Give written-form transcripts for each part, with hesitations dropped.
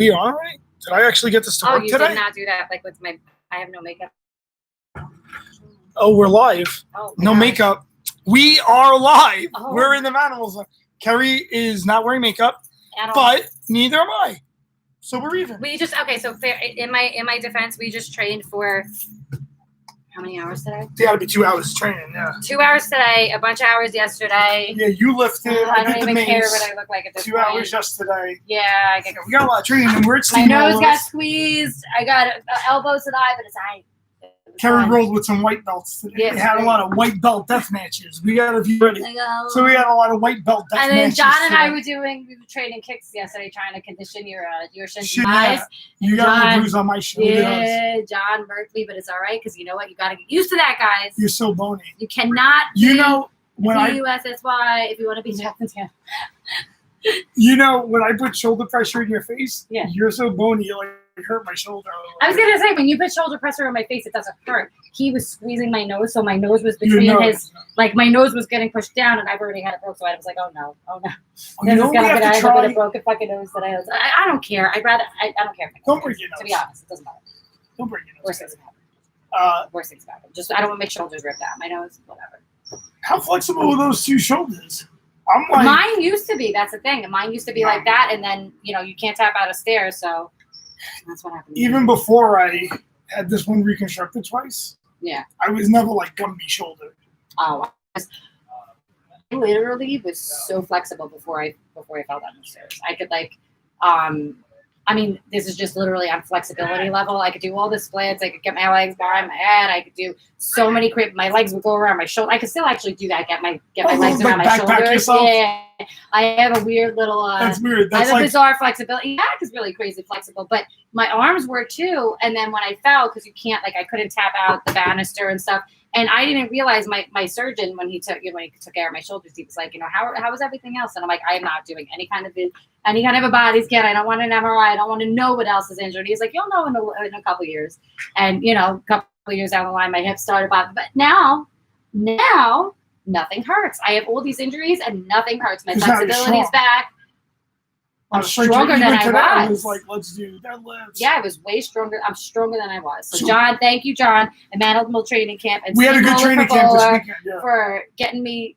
We all right? Did I actually get this to work you today? did not do that. Like with I have no makeup. Oh, we're live. Oh, no gosh. makeup. We are live. Oh. We're in the Manimal. Kerry is not wearing makeup, but neither am I. So we're even. We just So in my defense, we just trained for how many hours today? It's got to be 2 hours of training. Yeah. 2 hours today. A bunch of hours yesterday. Yeah, you lifted. I don't even care what I look like at this 2 point. hours yesterday. Yeah, we got a lot of training, and we're at my nose got squeezed. I got elbows to the eye, but it's eye. Kerry rolled with some white belts today. Yes, we had a lot of white belt death matches. We got a few ready. So we had a lot of white belt death matches. And then John and I we were trading kicks yesterday, trying to condition your shins and eyes. You got a bruise on my shoulder. Yeah, John murked me, but it's all right because you know what? You got to get used to that, guys. You're so bony. You cannot. You know when USSY if you want to be Jackson's. You know when I put shoulder pressure in your face. Yeah. You're so bony. You like hurt my shoulder. I was gonna say when you put shoulder pressure on my face, it doesn't hurt. He was squeezing my nose, so my nose was between my nose was getting pushed down, and I've already had it broke. So I was like, oh no. This is gonna get out with a broken fucking nose that I don't care. I don't care. Don't break your nose. To be honest, it doesn't matter. Don't break your nose. Worst things happen. Worst things happen. Just I don't want my shoulders ripped out. My nose, whatever. How flexible were those two shoulders? I'm like, mine used to be. That's the thing. Mine used to be like that, and then you can't tap out of stairs, so. That's what happened. Even before I had this one reconstructed twice. Yeah. I was never like Gumby shoulder. Oh, I literally was so flexible before I fell down the stairs. I could this is just literally on flexibility level. I could do all the splits. I could get my legs behind my head. I could do so many my legs would go around my shoulder. I could still actually do that. Get my legs around my shoulders. Yourself? Yeah. I have a weird little. That's weird. That's I have a bizarre flexibility. Yeah, it's really crazy flexible. But my arms were too. And then when I fell, because you can't I couldn't tap out the banister and stuff. And I didn't realize my surgeon when he took care of my shoulders, he was like, how is everything else? And I'm like, I am not doing any kind of a body scan. I don't want an MRI. I don't want to know what else is injured. He's like, you'll know in a couple of years. And a couple of years down the line, my hips started bothering. But now nothing hurts. I have all these injuries and nothing hurts. My flexibility's back. I'm stronger than I was. Like, let's do deadlifts. Yeah, I was way stronger. I'm stronger than I was. So, John, thank you, John, and Manimal Training Camp. And we had a good training camp this weekend. For getting me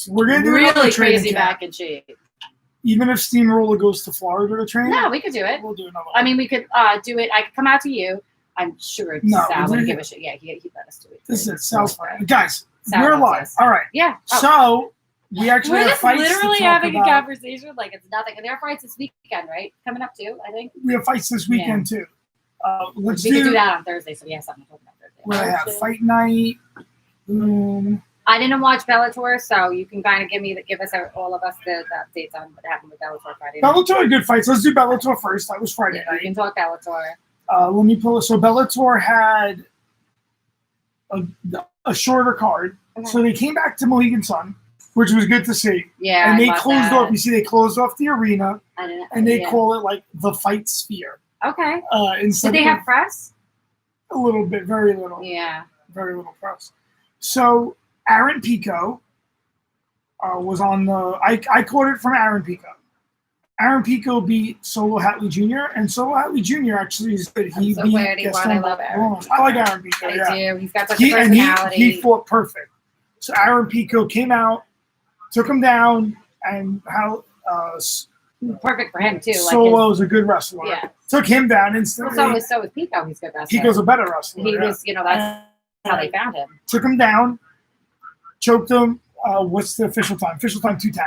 We're gonna do really crazy back in shape. Even if Steamroller goes to Florida to train? No, we could do it. We'll do another one. We could do it. I could come out to you. I'm sure Sal would give a shit. Yeah, he let us do it. This is Sal's fine. Guys, we're live. All right. Yeah. So we actually we're have just fights literally to talk having about. a conversation like it's nothing. And there are fights this weekend, right? Coming up too, I think. We have fights this weekend too. We can do that on Thursday, so we have something to talk about Thursday. We're gonna have fight night. I didn't watch Bellator, so you can kind of give us all of us the updates on what happened with Bellator Friday night. Bellator had good fights. Let's do Bellator first. That was Friday night. We can talk Bellator. Let me pull it. So Bellator had a shorter card. Okay. So they came back to Mohegan Sun, which was good to see. Yeah, and they closed off. You see, they closed off the arena, and they call it like the Fight Sphere. Okay. Instead Did they have press? A little bit, very little. Yeah. Very little press. So Aaron Pico was on the. I caught it from Aaron Pico. Aaron Pico beat Solo Hatley Jr. and Solo Hatley Jr. actually is good. He beat Gaston. I love Aaron. I like Aaron Pico. I do. He's got such a personality. He fought perfect. So Aaron Pico came out, took him down, and perfect for him too. Solo is a good wrestler. Yeah. Took him down instantly. So was Pico. He's good wrestler. Pico's a better wrestler. He was. That's how they found him. Took him down, choked him. What's the official time? Official time 2:10.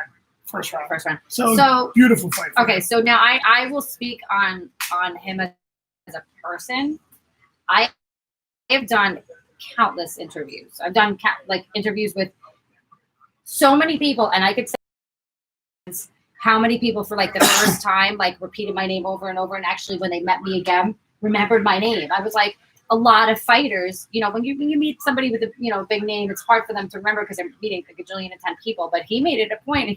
First round. So beautiful fight. Okay, so now I will speak on him as a person. I have done countless interviews. I've done interviews with so many people, and I could say how many people for the first time repeated my name over and over, and actually when they met me again remembered my name. I was like, a lot of fighters, when you meet somebody with a big name, it's hard for them to remember because they're meeting a gajillion and 10 people. But he made it a point,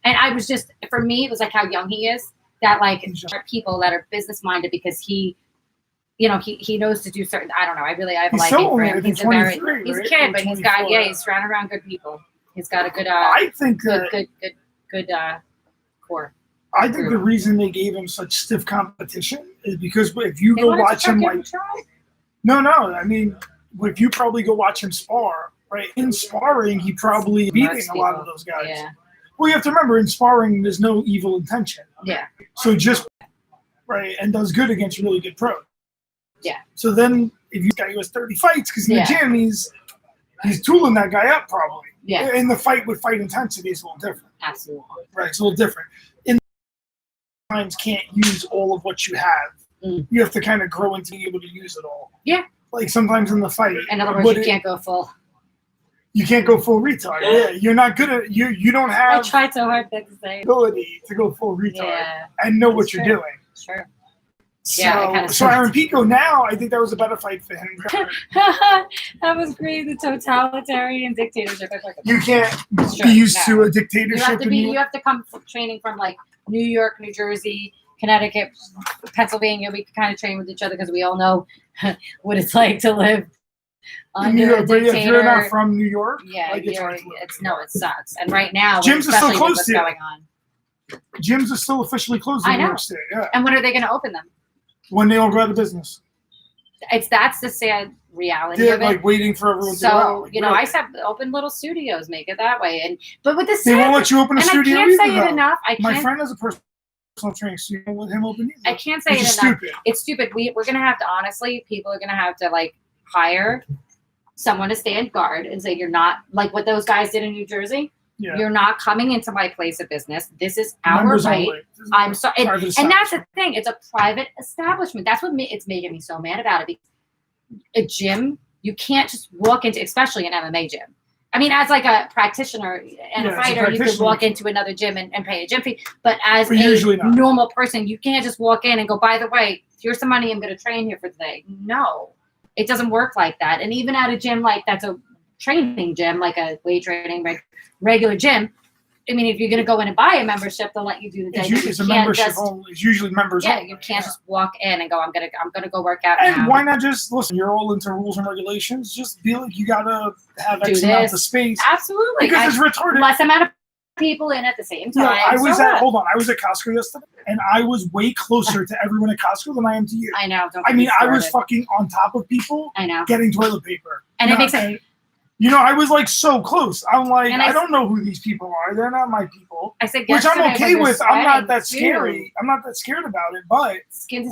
and I was just, for me, it was like how young he is, that there are people that are business minded because he knows to do certain. I don't know. I have a liking for him. He's he's a kid, but he's got he's surrounded around good people. He's got a good. I think good core. I think the reason they gave him such stiff competition is because if you They go wanted to watch him, give it like, a try. no, I mean, if you probably go watch him spar, right? In sparring, he probably beating a lot of those guys. Yeah. Well, you have to remember, in sparring, there's no evil intention. Yeah. So just, right, and does good against really good pros. Yeah. So then, if you guy who has 30 fights, because in the gym, he's tooling that guy up probably. Yeah. In the fight with fight intensity, it's a little different. Absolutely. Right, it's a little different. In times, can't use all of what you have. You have to kind of grow into being able to use it all. Yeah. Like sometimes in the fight. In other words, you can't go full. You can't go full retard. Yeah, you're not good at you don't have I tried so hard to say ability to go full retard and know what you're doing. Sure. So, yeah, so Aaron Pico now, I think that was a better fight for him. That was great. The totalitarian dictatorship. You can't be used to a dictatorship. You have to come from training from like New York, New Jersey, Connecticut, Pennsylvania. We can kind of train with each other because we all know what it's like to live under a dictator. But if you're not from New York, like it sucks. And right now, gyms are still closed what's here. Going on. Gyms are still officially closed in New York State. Yeah. And when are they going to open them? When they all go out of business. That's the sad reality They're of it. like waiting for everyone to go out. Like, I said open little studios, make it that way. But with the they won't let you open a studio. I can't say either, it enough. My friend has a personal training studio. Let him open either. I can't say it enough. Stupid. It's stupid. We're gonna have to people are gonna have to like hire someone to stand guard and say you're not like what those guys did in New Jersey. Yeah. You're not coming into my place of business. This is our right. I'm sorry. And that's the thing. It's a private establishment. That's what it's making me so mad about it. Because a gym, you can't just walk into, especially an MMA gym. I mean, as like a practitioner and a fighter, you can walk into another gym and pay a gym fee. But as a normal person, you can't just walk in and go, by the way, here's some money. I'm going to train here for today. No, it doesn't work like that. And even at a gym like that's a training gym, like a weight training regular gym. I mean, if you're going to go in and buy a membership, they'll let you do the day. It's a membership only. It's usually members only. Yeah, you can't just walk in and go, I'm gonna go work out and now. Why not just listen? You're all into rules and regulations. Just be like you gotta have X amount of space. Absolutely, because it's retarded. Less amount of people in at the same time. I was at Costco yesterday, and I was way closer to everyone at Costco than I am to you. I know. I was fucking on top of people. I know. Getting toilet paper, and it makes it. I was like so close. I'm like, I don't know who these people are. They're not my people. I said, which I'm okay with. I'm not that scary. I'm not that scared about it, but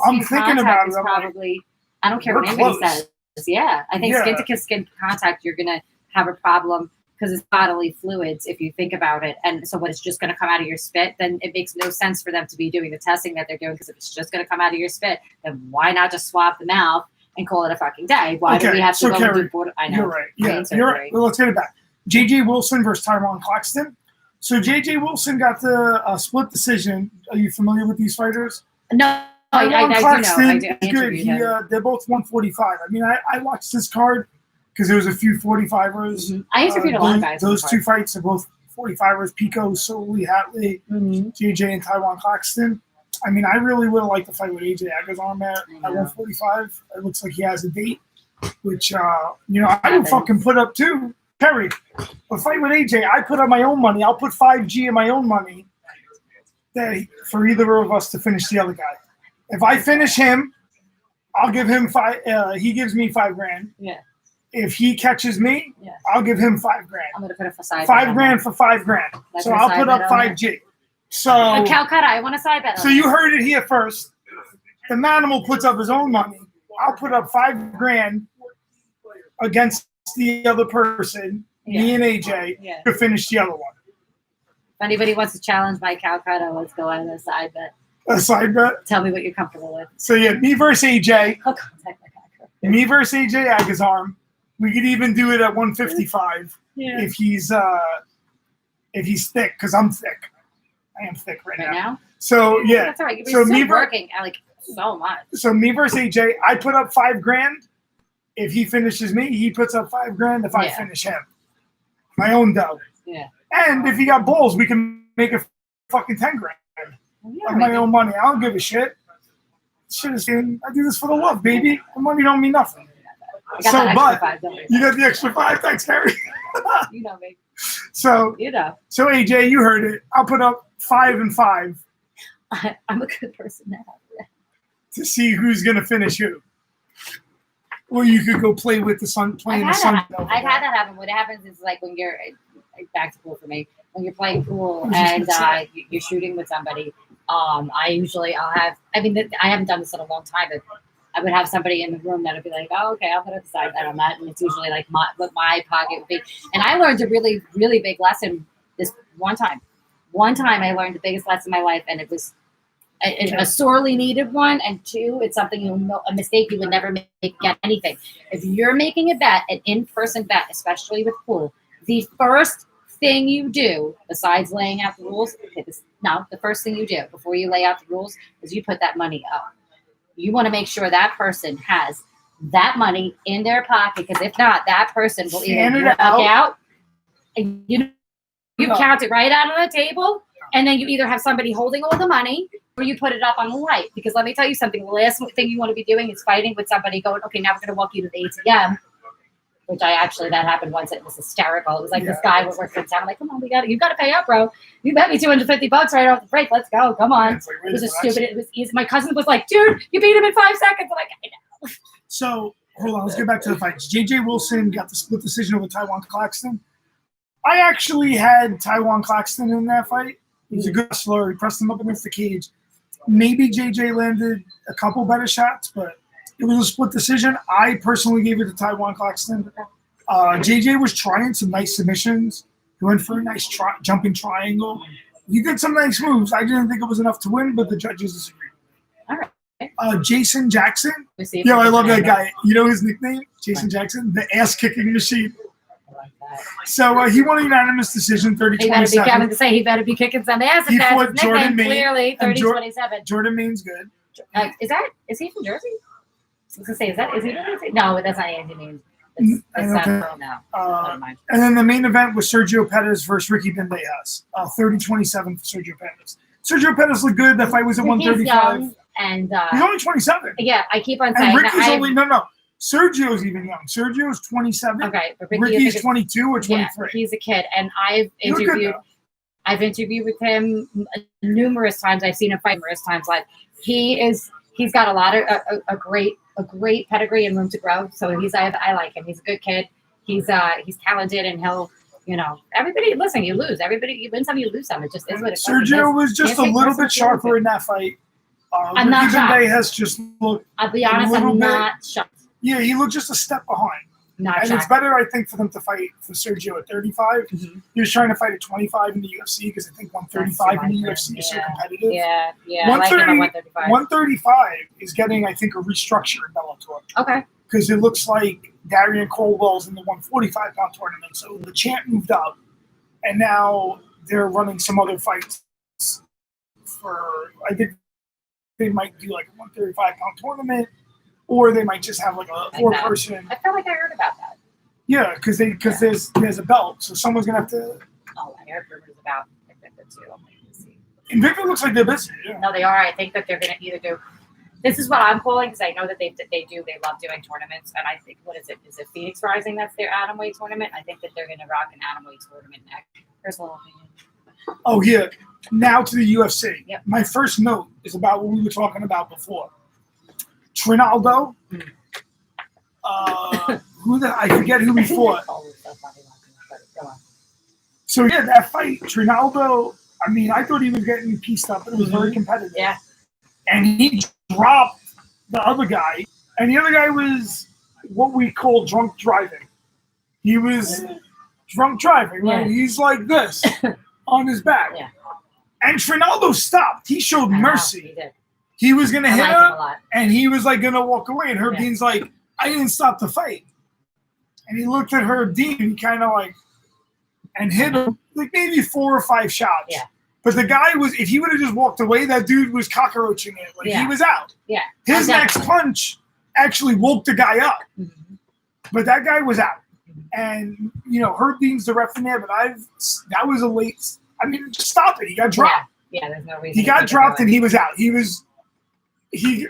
I'm thinking about it. Probably, I don't care what anybody says. Yeah, I think skin to skin contact, you're gonna have a problem because it's bodily fluids. If you think about it, and so when it's just gonna come out of your spit, then it makes no sense for them to be doing the testing that they're doing. Because if it's just gonna come out of your spit, then why not just swab the mouth? And call it a fucking day. Why do we have to go and do border? I know. You're right. Yeah, you're right. Well, let's get it back. J.J. Wilson versus Tyron Claxton. So J.J. Wilson got the split decision. Are you familiar with these fighters? No, I do know. He's good. They're both 145. I mean, I watched this card because there was a few 45ers. Mm-hmm. I interviewed a lot of guys. Those two fights are both 45ers. Pico, Solely, Hatley, J.J. and Tyron Claxton. I mean, I really would have liked to fight with AJ Agazarm at 145. It looks like he has a date, which, I would fucking put up too. Kerry, a fight with AJ, I put up my own money. I'll put 5G in my own money for either of us to finish the other guy. If I finish him, I'll give him he gives me $5,000. Yeah. If he catches me, I'll give him $5,000. I'm going to put it for $5,000. $5,000 for $5,000. So I'll put up 5G. So Calcutta, I want to side bet. So you heard it here first. The Manimal puts up his own money. I'll put up $5,000 against the other person, me and AJ, to finish the other one. If anybody wants to challenge my Calcutta, let's go on a side bet. A side bet? Tell me what you're comfortable with. So me versus AJ. I'll contact my Calcutta. Me versus AJ Agazarm. We could even do it at 155 if he's thick, because I'm thick. I am thick right now. So that's all right. You're still working like so much. So me versus AJ, I put up $5,000. If he finishes me, he puts up $5,000. If I finish him, my own dough. Yeah. And if he got balls, we can make it fucking $10,000 of my own money. I don't give a shit. Shit is I do this for the love, baby. The money don't mean nothing. You got the extra $5. Thanks, Carrie. You know me. So So AJ, you heard it. I'll put up 5 and 5 I'm a good person now. to see who's gonna finish who. Or you could go play with the sun, playing the sun. I've had that happen. What happens is like when you're back to pool for me. When you're playing pool I and was just gonna you're shooting with somebody, I'll have. I mean, I haven't done this in a long time, but I would have somebody in the room that would be like, "Oh, okay, I'll put a side bet on that," and it's usually like what my pocket would be. And I learned a really, really big lesson this one time. One time, I learned the biggest lesson in my life, and it was a sorely needed one, and two, it's something a mistake you would never make at anything. If you're making a bet, an in-person bet, especially with pool, the first thing you do, besides laying out the rules, the first thing you do before you lay out the rules is you put that money up. You want to make sure that person has that money in their pocket, because if not, that person will either walk out and you count it right out on the table, and then you either have somebody holding all the money or you put it up on the light. Because let me tell you something, the last thing you want to be doing is fighting with somebody going, okay, now we're going to walk you to the ATM. Which that happened once. It was hysterical. It was like this guy was working in town. I'm like, come on, you got to pay up, bro. You bet me $250 right off the break. Let's go. Come on. Like, it was just stupid. It was easy. My cousin was like, dude, you beat him in 5 seconds. I'm like, I know. So hold on, let's get back to the fights. JJ Wilson got the split decision over Taiwan Claxton. I actually had Taiwan Claxton in that fight. He was a good wrestler. He pressed him up against the cage. Maybe JJ landed a couple better shots, but it was a split decision. I personally gave it to Taiwan Claxton. JJ was trying some nice submissions. He went for a nice jumping triangle. He did some nice moves. I didn't think it was enough to win, but the judges disagreed. All right. Jason Jackson. Yeah, I love that guy. You know his nickname? Jason Jackson, the ass-kicking machine. So he won a unanimous decision, 30-27. He better be kicking some ass. He fought Jordan Maine. Clearly, 30-27. Jordan Maine's good. Is he from Jersey? I was going to say, is he really? No, that's not Andy Maine. That's not girl now. Never mind. And then the main event was Sergio Pettis versus Ricky Bandejas. 30-27 for Sergio Pettis. Sergio Pettis looked good. The fight was at 135. Young and he's only 27. Yeah, I keep on saying. And Ricky's no. Sergio's even young. Sergio's 27. Okay, but Ricky's 22 or 23. Yeah, he's a kid, and I've interviewed with him numerous times. I've seen him fight numerous times. Like he's got a lot of a great pedigree and room to grow. So I like him. He's a good kid. He's talented, and he'll. Everybody. Listen, you lose. Everybody, you win some, you lose some. It just is what it is. Sergio was just a little bit sharper in that fight. I'm not shocked. Has just looked. I'll be honest, I'm not shocked. Yeah, he looked just a step behind. It's better, I think, for them to fight for Sergio at 35. Mm-hmm. He was trying to fight at 25 in the UFC because I think 135 in the UFC is so competitive. Yeah. 135 is getting, I think, a restructure in Bellator. Okay. Because it looks like Darian Colwell's in the 145-pound tournament. So the champ moved up, and now they're running some other fights I think they might do like a 135-pound tournament. Or they might just have like a 4-person. I felt like I heard about that. Yeah, because there's a belt, so someone's gonna have to. Oh, I heard rumors about Invicta too. Invicta looks like they're busy. Yeah. No, they are. I think that they're gonna either do. This is what I'm calling because I know that they love doing tournaments, and I think what is it? Is it Phoenix Rising? That's their atomweight tournament. I think that they're gonna rock an atomweight tournament next. Personal opinion. Oh yeah. Now to the UFC. Yep. My first note is about what we were talking about before. Trinaldo, I forget who he fought. So yeah, that fight, Trinaldo. I mean, I thought he was getting pieced up, but it was very competitive. Yeah, and he dropped the other guy, and the other guy was what we call drunk driving. He was drunk driving, right? Yeah. He's like this on his back, and Trinaldo stopped. He showed mercy. He did. He was going to hit him, and he was like going to walk away. And Herb Dean's like, I didn't stop the fight. And he looked at Herb Dean, and he kind of and hit him like maybe 4 or 5 shots. Yeah. But the guy was, if he would have just walked away, that dude was cockroaching it. He was out. Yeah. His next punch actually woke the guy up. Mm-hmm. But that guy was out. And, Herb Dean's the ref in there, but that was a late, just stop it. He got dropped. Yeah, there's no reason. He got dropped and he was out.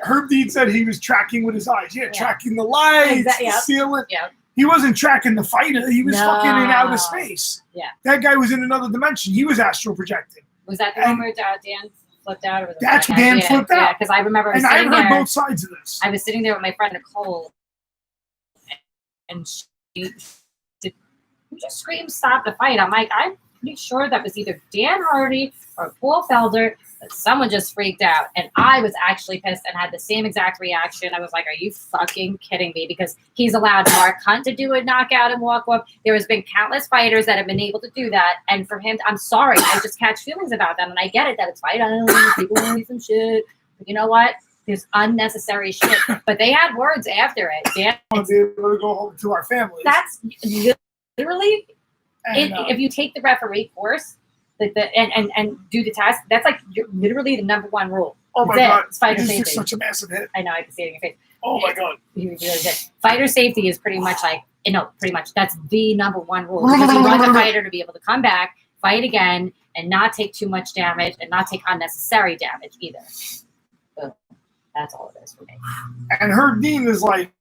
Herb Dean said he was tracking with his eyes. Tracking the lights, the ceiling. Yeah. He wasn't tracking the fighter. He was fucking in outer space. Yeah. That guy was in another dimension. He was astral projecting. Was that the one where Dan flipped out? Or was it That's my when Dan idea? flipped out. Yeah, because I remember I was And I've sitting heard there. both sides of this. I was sitting there with my friend Nicole, and she just screamed, "Stop the fight!" I'm like, I'm pretty sure that was either Dan Hardy or Paul Felder, but someone just freaked out, and I was actually pissed and had the same exact reaction. I was like, "Are you fucking kidding me?" Because he's allowed Mark Hunt to do a knockout and walk off. There has been countless fighters that have been able to do that, and for him, I'm sorry, I just catch feelings about that, and I get it that it's fight island, people want to eat some shit, but you know what? There's unnecessary shit. But they had words after it. Dan, I'll be able to go home to our families. that's literally, And, if you take the referee course, and do the test, that's like literally the number one rule. oh my That's it. God, It's fighter this took safety. such a massive hit. I know, I can see it in your face. Oh my God. You really did. Fighter safety is pretty much like, pretty much that's the number one rule. Because you want the fighter to be able to come back, fight again, and not take too much damage and not take unnecessary damage either. So that's all it is for me. And Herb Dean is like,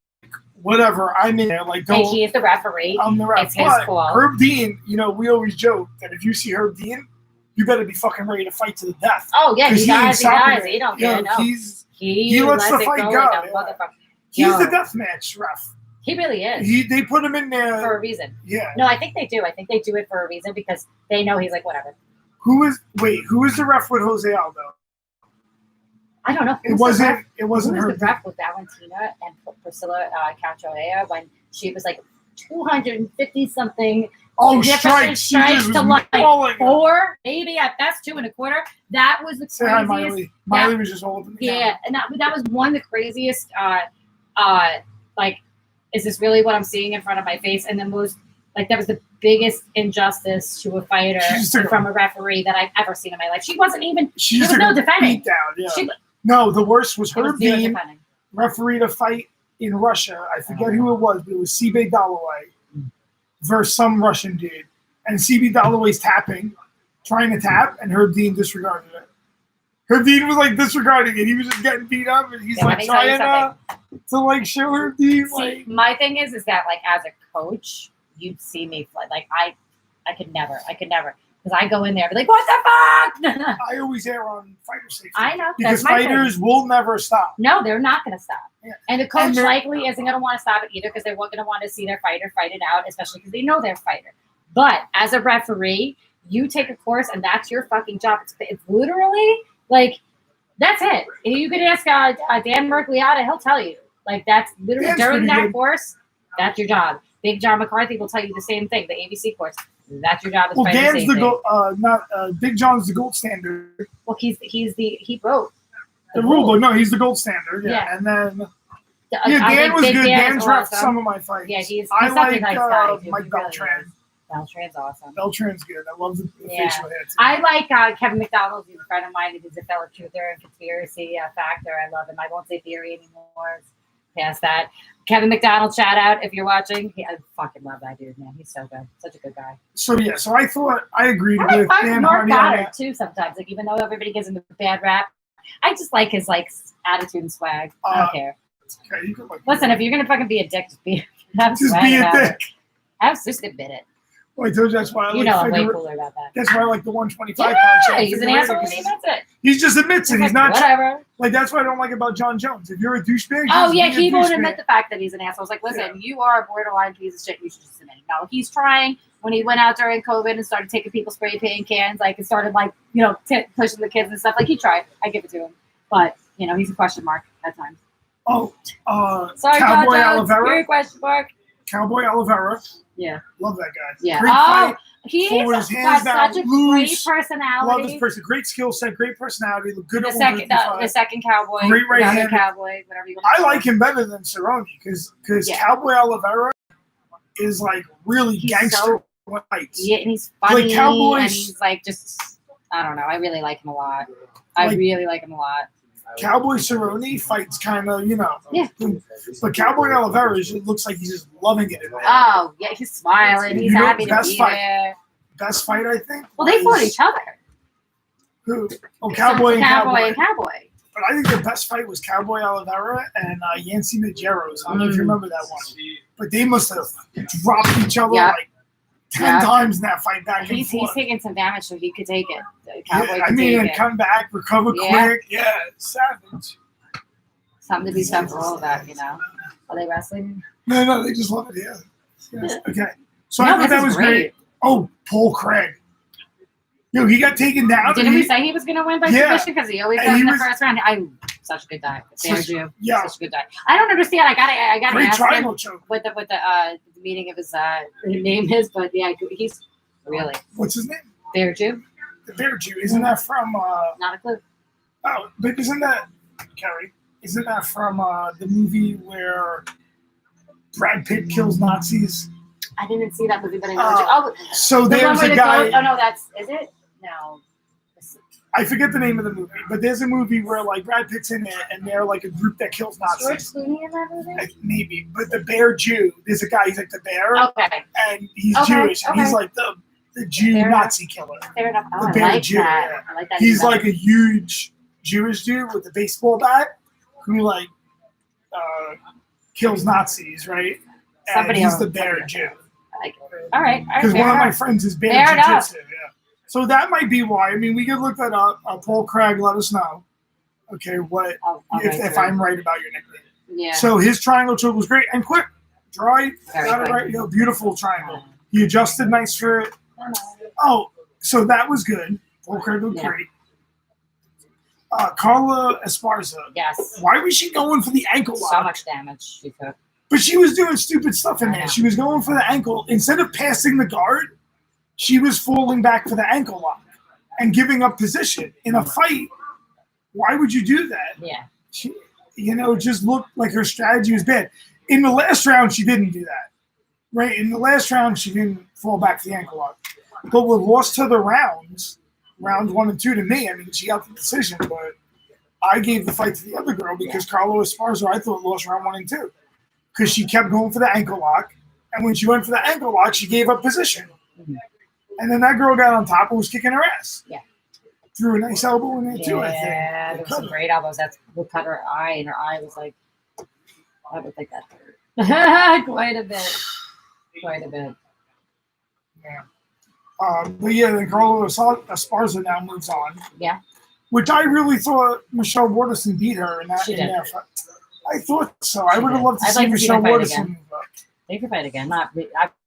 whatever, I'm in there. Like, And don't. he is the referee. I'm the ref. It's his But call. Herb Dean, we always joke that if you see Herb Dean, you better be fucking ready to fight to the death. Oh yeah, 'Cause he he ain't does. He stopping does. it. He don't You know, care. No, he lets the it fight go go. like a Yeah. motherfucker. He's Yo, the deathmatch ref. He really is. They put him in there. For a reason. Yeah. No, I think they do. I think they do it for a reason because they know he's like whatever. Who is the ref with Jose Aldo? I don't know. It wasn't Who was Herb the Dean. ref with Valentina and Priscilla Cachoeira when she was like 250 something? Oh, Different strikes. She just was to like mauling him. 4, maybe at best 2 1/4. That was the Say hi, craziest. Miley. Miley was just holding me. Yeah, and that was one of the craziest. Like, is this really what I'm seeing in front of my face? And the most, like, that was the biggest injustice to a fighter from a referee that I've ever seen in my life. She wasn't even. She there just was no took a defending. beat down. Yeah. She, No, the worst was it was Herb zero Dean defending. refereed a fight in Russia. I forget who it was, but it was CB Dalloway versus some Russian dude. And CB Dalloway's tapping, trying to tap, and Herb Dean disregarded it. Herb Dean was like disregarding it. He was just getting beat up, and he's Yeah, let like me tell you trying to like show Herb Dean See, like. my thing is that like as a coach, you'd see me like I could never, because I go in there and be like, what the fuck? I always err on fighter safety. I know, because that's my fighters will never stop. No, they're not going to stop. Yeah. And the coach And they're- likely isn't going to want to stop it either because they're going to want to see their fighter fight it out, especially because they know their fighter. But as a referee, you take a course and that's your fucking job. It's literally like, that's it. You could ask Dan Mercogliata, he'll tell you. Like, that's literally Dan's during pretty that good. course, that's your job. Big John McCarthy will tell you the same thing, the ABC course. That's your job as Well, fighter Dan's safety. the gold. Big John's the gold standard. Well, he wrote The rule book. No, he's the gold standard. Yeah, Yeah. and then I Dan think was Big good. Dan Dan's is ref awesome. some of my fights. Yeah, he's I such like a nice guy. Too. Mike He really Beltran. is. Beltran's awesome. Beltran's good. I love the Yeah. facial hair too. I like Kevin McDonald. He's a friend of mine. He's a fellow truther and conspiracy factor. I love him. I won't say theory anymore. It's past that. Kevin McDonald, shout out if you're watching. I fucking love that dude, man. He's so good. Such a good guy. So yeah, so I thought I agreed I with like Dan Mark Hardy on Goddard that. too sometimes. Like, even though everybody gives him a bad rap, I just like his like attitude and swag. I don't care. Okay, you could like Listen, if you're gonna fucking be a dick, have just swag be a about dick. it. Just admit it. Well, I told you that's why I You like know I'm way figure. cooler about that. That's why I like the 125 Yeah, pound champ. he's an Figueroa, asshole when because he admits it. He just admits it. He's He's like, not whatever. like that's what I don't like about John Jones. If you're a douchebag, Oh just yeah, be a he won't douchebag. admit the fact that he's an asshole. It's like, listen, you are a borderline piece of shit. You should just admit it. No, he's trying. When he went out during COVID and started taking people's spray paint cans, like, and started like, pushing the kids and stuff. Like, he tried. I give it to him, but he's a question mark at times. Oh, Sorry, Cowboy John Jones. You're Oliveira. a question mark. Cowboy Oliveira. Yeah. Love that guy. Yeah. Great Oh, fight. he's Forward his got hands down, such a loose. great Love personality. this person. Great skill set. Great personality. Look good The at second, 155. the second cowboy, Great right the other hand. cowboy, whatever you want. I like him better than Cerrone because Yeah. Cowboy Oliveira is like really He's gangster so- fights. Yeah, and he's funny, Like Cowboys- and he's like just, I don't know. I really like him a lot. I Like- really like him a lot. Cowboy Cerrone fights kind of, Yeah. But Cowboy Oliveira it looks like he's just loving it. Oh yeah, he's smiling. He's You know, happy to best be fight. there. Best fight, I think. Well, they fought was- each other. Who? Oh, Cowboy and Cowboy Cowboy. and Cowboy. But I think the best fight was Cowboy Oliveira and Yancy Medeiros. I don't know if you remember that one. But they must have dropped each other Yeah. like 10 times in that fight back and He's forth. taking some damage, so he could take it. The Cowboy Yeah, I could mean, take and it. come back, recover quick. Yeah, savage. Something to be said for all of that, you know. Are they wrestling? No, they just love it. Yeah. Yes. Okay. So No, I thought this that is was great. great. Oh, Paul Craig. Yo, he got taken down. Didn't we say he was going to win by submission? Because he always And does he in the was- first round. Such a good dive. Such a good dive. I don't understand. I gotta Great ask triangle him choke. what the meaning of his name is, but yeah, he's really What's his name? Bear Jew. The Bear Jew. Isn't that from? Not a clue. Oh, but isn't that Kerry? Isn't that from the movie where Brad Pitt kills Nazis? I didn't see that movie, but I know. So the there's one where a the guy. goat, oh no, is it? No. I forget the name of the movie, but there's a movie where like Brad Pitt's in it, and they're like a group that kills George Nazis. Clooney in that movie? Maybe, but the Bear Jew. There's a guy. He's like the bear, Okay. and he's Okay, Jewish, and he's okay. like the Jew Fair Nazi killer. Fair enough. Oh, The I Bear like Jew, that. yeah. I like that. He's even like a huge Jewish dude with a baseball bat who like kills Nazis, right? And Somebody he's else- the Bear somebody Jew. I like it. All right. Because Fair one of my enough. friends is Bear Fair enough. Jiu-Jitsu. Yeah. So that might be why. I mean, we could look that up. Paul Craig, let us know. Okay, what I'll if write I'm through. right about your nickname? Yeah. So his triangle choke was great and quick, dry, Very got it quick. right. You know, beautiful triangle. He adjusted nice for it. Oh, so that was good. Paul Craig looked Yeah. great. Carla Esparza. Yes. Why was she going for the ankle lock? So much damage she took. But she was doing stupid stuff in I there. know. She was going for the ankle. Instead of passing the guard, she was falling back for the ankle lock and giving up position. In a fight, why would you do that? Yeah. She, it just looked like her strategy was bad. In the last round, she didn't do that. Right? In the last round, she didn't fall back for the ankle lock. But with lost to the rounds, rounds 1 and 2 to me, I mean, she got the decision, but I gave the fight to the other girl because Carla Esparza, I thought, lost round 1 and 2. Because she kept going for the ankle lock. And when she went for the ankle lock, she gave up position. Mhm. And then that girl got on top and was kicking her ass. Yeah. Threw a nice elbow in there, too, I think. Yeah, there was some great elbows. That's what cut her eye, and her eye was like, I would think that hurt. Quite a bit. Quite a bit. Yeah. But yeah, then Carla Esparza now moves on. Yeah. Which I really thought Michelle Waterson beat her in that. She did. I thought so. I She would have did. loved to I'd see like to see Michelle them fight Waterson again. move up. They could fight again. I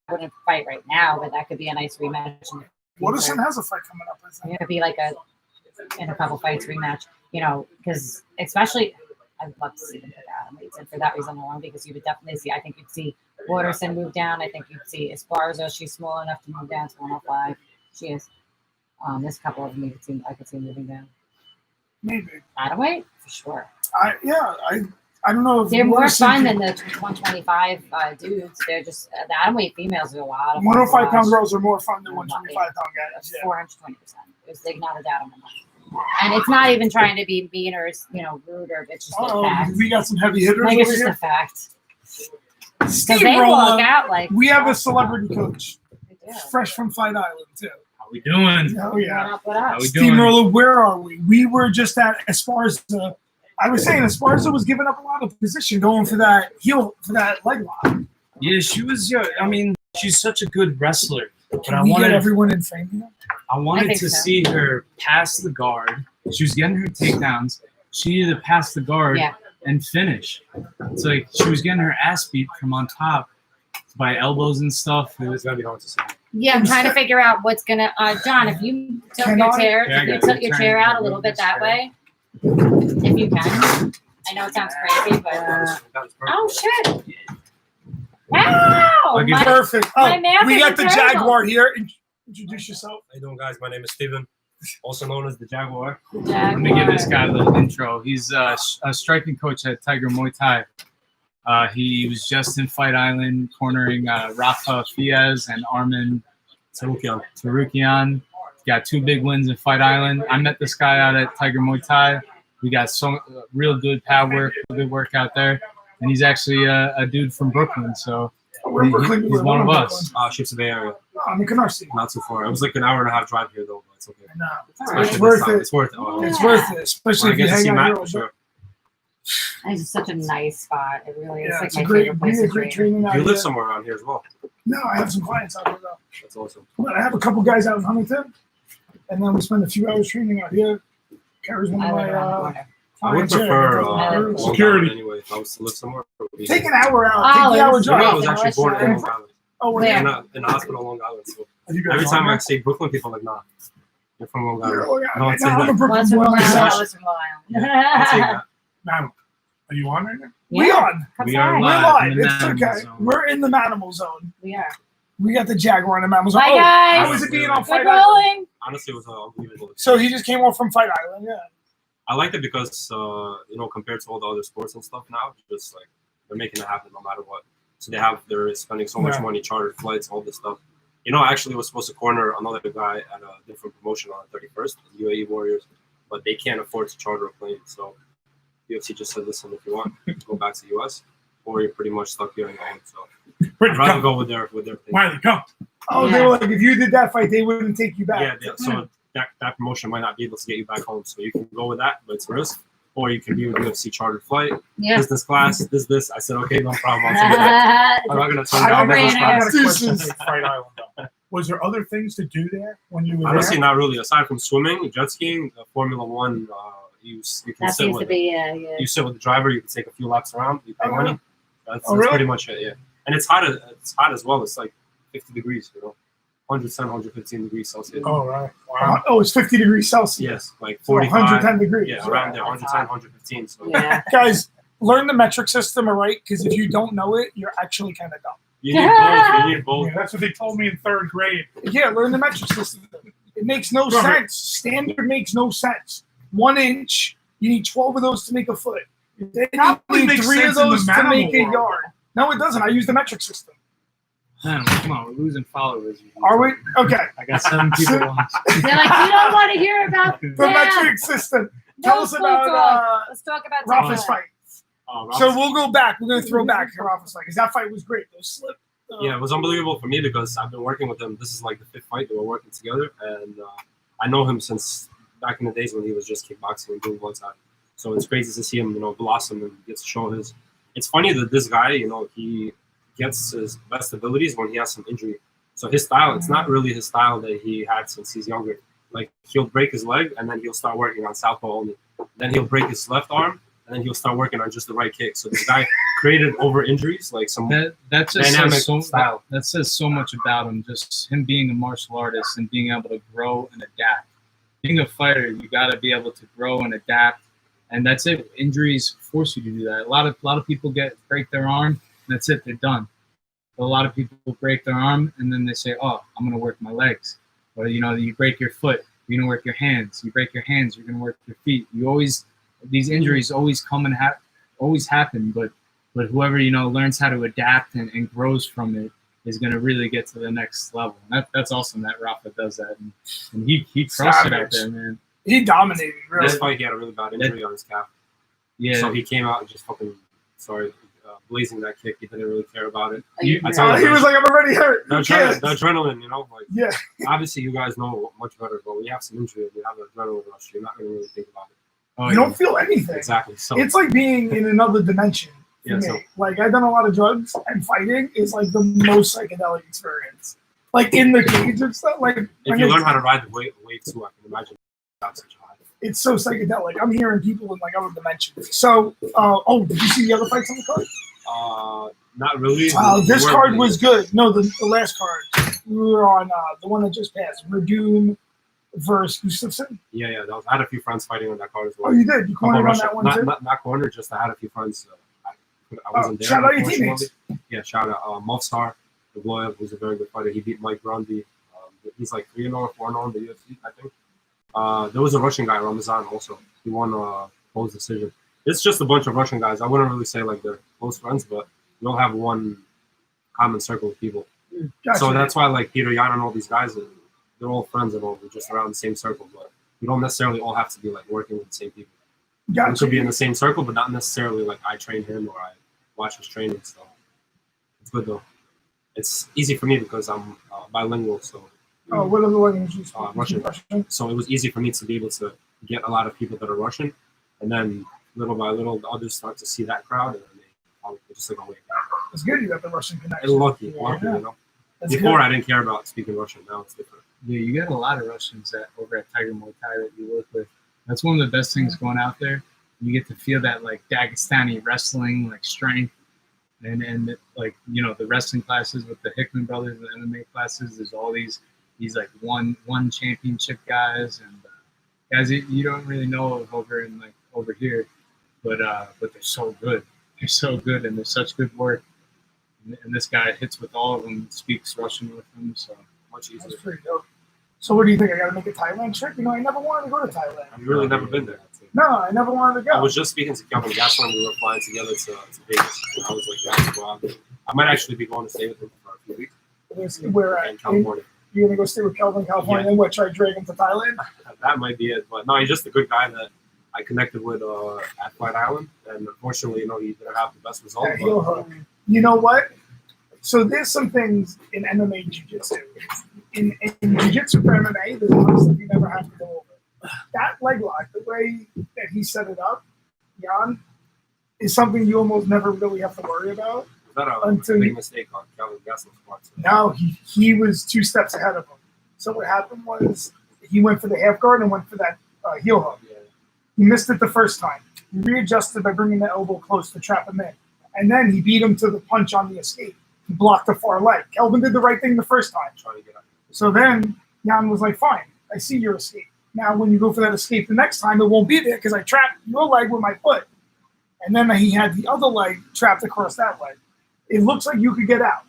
wouldn't fight right now, but that could be a nice rematch. in the future. Waterson has a fight coming up, I think. It could be like in a couple fights rematch, because especially I'd love to see them put Adam weights in for that reason alone, because you would definitely see, I think you'd see Waterson move down. I think you'd see Esparza. She's small enough to move down to 105. She is. There's a couple of them I could see moving down. Maybe. Atom weight? For sure. I don't know if They're more Waterson fun can- than the 125 dudes. They're just, the atom weight females are a lot of fun. 105 to pound watch. girls are more fun than 125 pound guys. That's Yeah. 420%. They not a doubt on that. And it's not even trying to be mean or rude, or it's just a Oh, fact. we got some heavy hitters Like it's over just a here. fact. Because they Steamroller. walk out like We have a celebrity coach, They do. fresh from Fight Island too. How we doing? Oh What yeah. up? What up? How we doing? Steamroller, where are we? We were just at Esparza. I was saying Esparza was giving up a lot of position, going for that leg lock. Yeah, she was. Yeah, I mean, she's such a good wrestler. But Can we get everyone in frame here? I wanted think to so. see her pass the guard. She was getting her takedowns. She needed to pass the guard Yeah. and finish. It's like she was getting her ass beat from on top by elbows and stuff. It was gonna be hard to see. Yeah, I'm trying to figure out what's gonna. John, if you tilt Can your I- chair, Yeah, I if you got tilt it. your Turn chair it out a a little little bit bit that straight. way, if you can. I know it sounds crazy, but oh shit! Wow! I'll give My- Perfect. my Oh, math we is got the terrible. Jaguar here. Introduce yourself. How you doing, guys? My name is Steven, also known as the Jaguar. Let me give this guy a little intro. He's a striking coach at Tiger Muay Thai. He was just in Fight Island cornering Rafa Fiaz and Armin Tarukian. Got 2 big wins in Fight Island. I met this guy out at Tiger Muay Thai. We got some real good pad work, good work out there. And he's actually a dude from Brooklyn, so We're in Brooklyn. he's We're one of in us. Ships Bay area. I'm in Canarsie. Not too far. It was like an hour and a half drive here, though. But it's okay. No, All right. it's worth it. It's worth it. Oh, It's Yeah. worth it, especially When I if you get to hang see out Matt, here. for sure. It's just such a nice spot. It really is Yeah, like it's my a great, favorite place to great train. training out You live here. somewhere around here as well. No, I have some clients out here though. That's awesome. But I have a couple guys out in Huntington, and then we spend a few hours training out here. Carries one I of live around the my corner. I would clients here. prefer I live Long security. Island anyway. If I was to live somewhere, it would be Take an hour out. Oh, Take the hour it's You know, I drive. was actually born in Long Island. Oh, we're Where? In a hospital in Long Island. So You guys every on time I there? say Brooklyn, people are like, nah, you're from Long You're Island. Long No, Island. I'd say I'm a that. Brooklyn Once in a boy while, myself. I was from Long I'd say Island. that. Now, are you on right now? We on. Come We are by. We're live live. in the It's Manimal okay. zone. We're in the Manimal zone. We are. We got the Jaguar in the Manimal zone. Hi, Oh, guys. how was it being on Good Fight Island? rolling. Honestly, it was unbelievable. So he just came off from Fight Island. Yeah. I liked it because, compared to all the other sports and stuff now, just like they're making it happen no matter what. So they're spending so much Yeah. money, chartered flights, all this stuff. You know, I actually was supposed to corner another guy at a different promotion on the 31st, the UAE Warriors, but they can't afford to charter a plane. So UFC just said, listen, if you want, go back to the US, or you're pretty much stuck here in England. So Where'd I'd you rather come? go with their thing. Wiley, come. Oh, they Yeah. were like, if you did that fight, they wouldn't take you back. Yeah, so that promotion might not be able to get you back home. So you can go with that, but it's a risk. Or you can be with UFC chartered flight, Yeah. business class, this. I said, okay, no problem. I'll take that. I'm not going to turn I down don't business know. I got class. a question for Fight Island, though. Was there other things to do there when you were Honestly, there? not really. Aside from swimming, jet skiing, Formula One, you can That sit seems with to be, yeah. you sit with the driver. You can take a few laps around. You pay Oh, money. That's really? pretty much it. Yeah, and it's hot. It's hot as well. It's like 50 degrees. 110, 115 degrees Celsius. Oh, right. Wow. Oh, it's 50 degrees Celsius. Yes, like So 45. 110 degrees. Yeah, around there, That's 110, hot. 115. So Yeah. Guys, learn the metric system, all right? Because if you don't know it, you're actually kind of dumb. you need both. You need both. Yeah, that's what they told me in third grade. Yeah, learn the metric system. It makes no Go ahead. sense. Standard makes no sense. 1 inch, you need 12 of those to make a foot. Then Probably you need makes 3 of sense in the those to Manimal make a world, yard. No, it doesn't. I use the metric system. Man, come on, we're losing followers. Are we? Okay. I got 7 people watching. They're like, you don't want to hear about The that. metric system. Tell No us food about talk. Let's talk about Rafa's that. fight. Ralph's- So we'll go back. We're going to throw back to Rafa's fight because that fight was great. Those slip. Yeah, it was unbelievable for me because I've been working with him. This is like the 5th fight that we're working together, and I know him since back in the days when he was just kickboxing and doing one side. So it's crazy to see him, blossom and get to show his. It's funny that this guy, he gets his best abilities when he has some injury. So his style, it's not really his style that he had since he's younger. Like he'll break his leg and then he'll start working on southpaw only. Then he'll break his left arm and then he'll start working on just the right kick. So this guy created over injuries, like some That just dynamic says so, style. that says so much about him. Just him being a martial artist and being able to grow and adapt. Being a fighter, you got to be able to grow and adapt, and that's it. Injuries force you to do that. A lot of people break their arm, and that's it. They're done. But a lot of people break their arm, and then they say, "Oh, I'm gonna work my legs." Or you break your foot, you're gonna work your hands. You break your hands, you're gonna work your feet. These injuries always come and always happen, but whoever learns how to adapt and grows from it is going to really get to the next level. And that's awesome that Rafa does that, and he crushed it out there, man. He dominated, really. This fight, he had a really bad injury on his calf. Yeah, So he came out and just blazing that kick. He didn't really care about it. You- I tell He was like, I'm already hurt. The Who cares? adrenaline, Yeah. obviously you guys know much better, but when you have some injury and you have an adrenaline rush, you're not going to really think about it. oh, You don't feel anything. Exactly. So It's like being in another dimension for Yeah, me. so- Like I've done a lot of drugs, and fighting is like the most psychedelic experience. Like in the cage and stuff. Like if you learn how to ride the wave too, I can imagine that's such a high. it's so psychedelic. I'm hearing people in like other dimensions. So, did you see the other fights on the card? Not really. This We're card really- was good. No, the last card. We were on the one that just passed. Verdum versus Gustafsson. Yeah. I had a few friends fighting on that card as well. Oh, you did. You cornered on Russia. that one too. Not corner, just I had a few friends. I wasn't there. Shout out your unfortunately. teammates. Yeah, shout out Mofsar, the lawyer, who's a very good fighter. He beat Mike Grundy. He's like 3-0 or 4-0 in the UFC, I think. There was a Russian guy, Ramazan, also. He won a close decision. It's just a bunch of Russian guys. I wouldn't really say like they're close friends, but we all have one common circle of people. Gotcha. So that's why like Peter Yan and all these guys, they're all friends and all. We're just around the same circle, but we don't necessarily all have to be like working with the same people. We Gotcha. could be in the same circle, but not necessarily like I train him or I watch his training. So it's good though. It's easy for me because I'm bilingual, so Oh, what other languages? Russian. So it was easy for me to be able to get a lot of people that are Russian, and then little by little, the others start to see that crowd, and then they just like, oh wait, It's good you got the Russian and connection. lucky, Yeah. you know. That's Before good. I didn't care about speaking Russian. Now it's different. Yeah, you got a lot of Russians over at Tiger Muay Thai that you work with. That's one of the best things going out there. You get to feel that like Dagestani wrestling, like strength, and like the wrestling classes with the Hickman brothers, the MMA classes. There's all these like one championship guys and guys that you don't really know of over here, but they're so good. They're so good, and they're such good work. And this guy hits with all of them, speaks Russian with them, so much easier. That's pretty dope. So what do you think? I got to make a Thailand trip? I never wanted to go to Thailand. I've really never been there. No, I never wanted to I go. was just speaking to Kelvin Gaston. We were flying together to Vegas, and I was like, "That's wild." I might actually be going to stay with him for a few weeks Where in California. You're gonna go stay with Kelvin in California, Yeah. and what? Try to drag him to Thailand? That might be it, but no, he's just a good guy that I connected with at Flight Island, and unfortunately, he didn't have the best result. Yeah, heel hook. You know what? So there's some things in MMA jiu-jitsu. In jiu-jitsu for MMA, there's a lot of stuff you never have to go over. That leg lock, the way that he set it up, Jan, is something you almost never really have to worry about. Was that a Until big you- mistake on Kelvin Gaston's part? No, he was 2 steps ahead of him. So what happened was he went for the half guard and went for that heel hook. Yeah. He missed it the first time. He readjusted by bringing the elbow close to trap him in. And then he beat him to the punch on the escape. He blocked the far leg. Kelvin did the right thing the first time. Trying to get out. So then Jan was like, fine, I see your escape. Now when you go for that escape the next time, it won't be there because I trapped your leg with my foot. And then he had the other leg trapped across that leg. It looks like you could get out.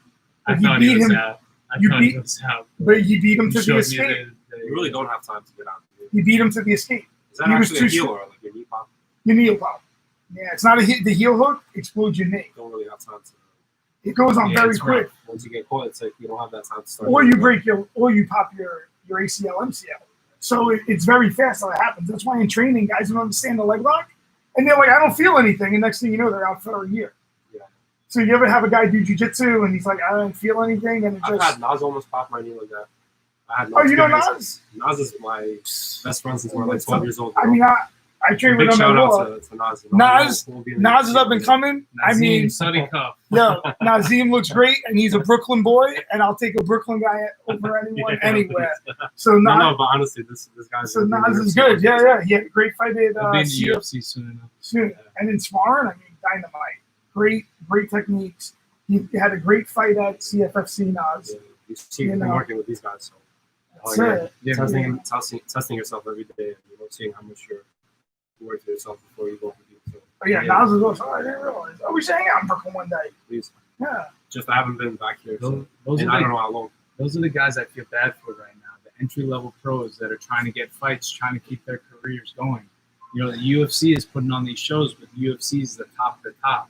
I But you thought beat he was him, out. I you thought beat- he was out. but you beat him You to the showed me escape. You really don't have time to get out. You beat him to the escape. Is that He was actually a too heel or like a knee pop? Your knee pop. Yeah, it's not the heel hook explodes your knee. You don't really have time to. It goes on Yeah, very it's quick. rough. Once you get caught, it's like you don't have that time to start. Or you pop your ACL, MCL. So it's very fast how it happens. That's why in training, guys don't understand the leg lock. And they're like, I don't feel anything. And next thing you know, they're out for a year. Yeah. So you ever have a guy do jiu-jitsu and he's like, I don't feel anything. And it I've just, had Nas almost pop my knee like that. I had oh, you know experience. Nas? Nas is my best friend since we were like 12 years old. I mean, I train big with him shout at out Raw. to Nas. Nas is up and coming. I Nazim mean, Sudikov. yo, Nazim looks great, and he's a Brooklyn boy, and I'll take a Brooklyn guy over anyone, anywhere. So No, Nas, but honestly, this guy's. so Nas is good. Yeah, yeah. He had a great fight at He'll be in the CF UFC soon enough. soon. And in sparring, I mean, dynamite. Great techniques. He had a great fight at CFFC Nas. Yeah, you see him You know. working with these guys. So. That's yeah. it. Yeah, Testing yourself every day, and seeing how much you're worth yourself before you go for deep. So, But yeah, Nas is also, I didn't realize. I wish I hang out in Brooklyn one day. please, Yeah. just I haven't been back here, so, those and are I don't the, know how long. those are the guys I feel bad for right now. The entry-level pros that are trying to get fights, trying to keep their careers going. The UFC is putting on these shows, but the UFC is the top of the top.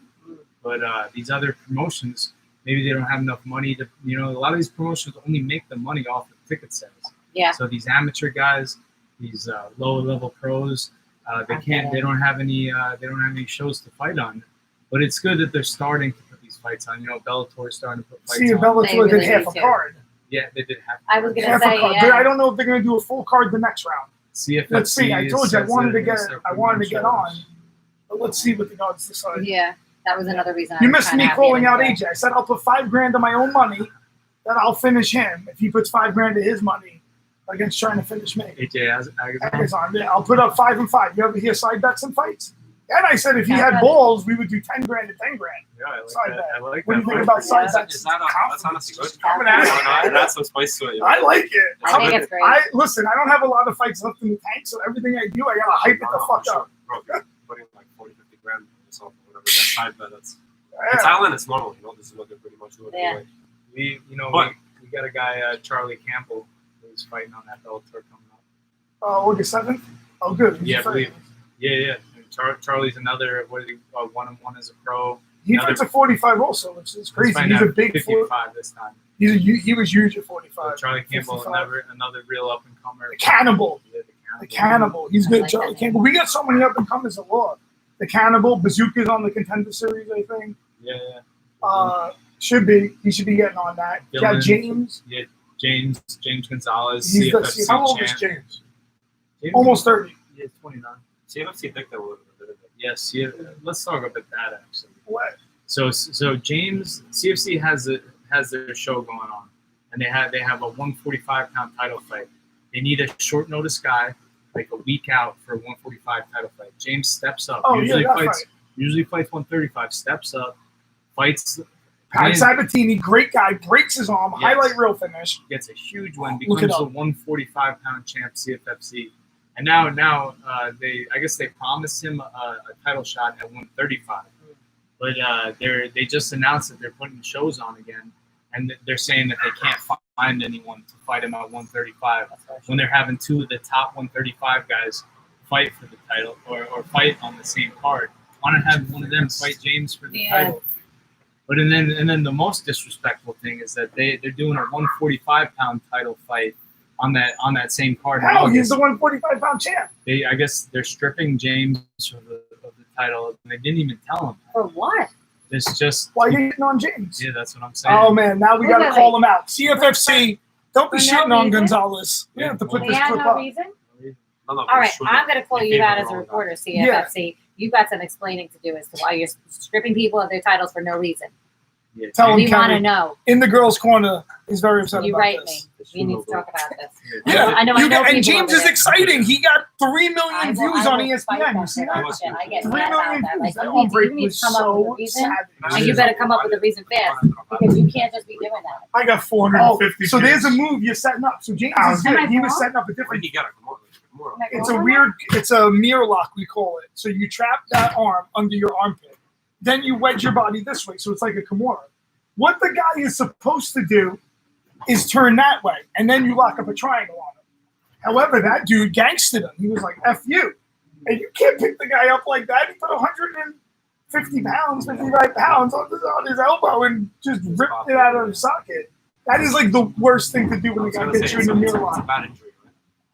But these other promotions, maybe they don't have enough money to, a lot of these promotions only make the money off of ticket sales. Yeah. So these amateur guys, these lower level pros, they don't have any shows to fight on. But it's good that they're starting to put these fights on. Bellator's starting to put fights See, on. Bellator They did really half do a too. card. Yeah, they did have. I was gonna Half say, a card. yeah. But I don't know if they're going to do a full card the next round. CFFC. Let's see. I told you I says wanted they're to gonna get. start I putting wanted to get on. shows. But let's see what the gods decide. Yeah, that was another reason. You I was missed kinda me happy calling I out didn't go. AJ. I said I'll put $5,000 of my own money that I'll finish him if he puts $5,000 of his money against trying to finish me. AJ Agazon. Amazon. Yeah, I'll put up 5 and 5. You ever hear side bets and fights? And I said if he Yeah, had right. balls, we would do $10,000 and $10,000. Yeah, I like Side that. bet. I like What do that. you think about side Yeah. bets? Is that that's honestly good? Coming at Why it. not? Add some spice to it. I like it. I think it's great. Listen. I don't have a lot of fights left in the tank, so everything I do, I gotta hype it the fuck up. Bro, you're putting like 40, 50 grand on yourself or whatever. That's side bet. That's in Yeah. Thailand. It's normal. This is what they're pretty much doing. Yeah. Anyway. We got a guy, Charlie Campbell, who's fighting on that Bellator coming up. August 7th. Oh, good. Yeah, I believe. Yeah. And Charlie's another. What is he? 1-on-1 as a pro. He fights at 45 also, which is crazy. fighting He's a at big 55 this time. He was huge at 45. So Charlie Campbell, 55. another real up and comer. The Cannibal. Yeah, The Cannibal. He's good, I like Charlie that. Campbell. We got so many up and comers at law. The Cannibal. Bazooka's on the contender series, I think. Yeah. Should be. He should be getting on that. Dylan. Got James. James Gonzalez, He's CFFC how old is champ. James? James- Almost 30. Yeah, 29. CFFC think they will. Yes, yeah. Let's talk about that actually. What? So James CFC has their show going on, and they have a 145-pound title fight. They need a short notice guy, like a week out for a 145 title fight. James steps up. Oh, yeah, that fight. Usually fights 135. Steps up, fights. Pat wins, Sabatini, great guy, breaks his arm, Yes. highlight reel finish. gets a huge win, Look it becomes up. the 145-pound champ CFFC, and now I guess they promised him a title shot at 135, but they just announced that they're putting shows on again, and they're saying that they can't find anyone to fight him at 135 when they're having two of the top 135 guys fight for the title or fight on the same card. Why not have one of them fight James for the title? But and then the most disrespectful thing is that they're doing a 145-pound title fight on that same card. in How? He's August. the 145-pound champ. I guess they're stripping James of the title, and they didn't even tell him. For what? It's just Why are you hitting on James? yeah, that's what I'm saying. Oh, man, now we Wait, got to wait, call him out. CFFC, don't be For no shitting on reason? Gonzalez. We have to put He this had clip no up. reason? No, All right, I'm going to call you out as a wrong reporter, CFFC. You've got some explaining to do as to why you're stripping people of their titles for no reason. Yeah, Tell him We want to Kevin know. in the girls' corner is very upset You about write me. this. We need to talk about this. Yeah, I know you people and James over is there. exciting. He got 3 million I will- views I on will fight ESPN. You that see shit. that? I get 3 mad about million that. views. Like, That you one need break to was come up with a so reason, savage. and you better come up with a reason fast because you can't just be doing that. I got Oh, 450. so there's a move you're setting up. So James is Am I good. He was wrong? setting up a Where different. did he get it? Come on. It's a weird. It's a mirror lock we call it. So you trap that arm under your armpit, then you wedge your body this way. So it's like a Kimura. What the guy is supposed to do is turn that way, and then you lock up a triangle on him. However, that dude gangstered him. He was like, F you. And you can't pick the guy up like that. He put 150 pounds, 55 pounds on his elbow and just ripped it out of the socket. That is like the worst thing to do when the guy gets you in the mirror It's a lock. bad injury,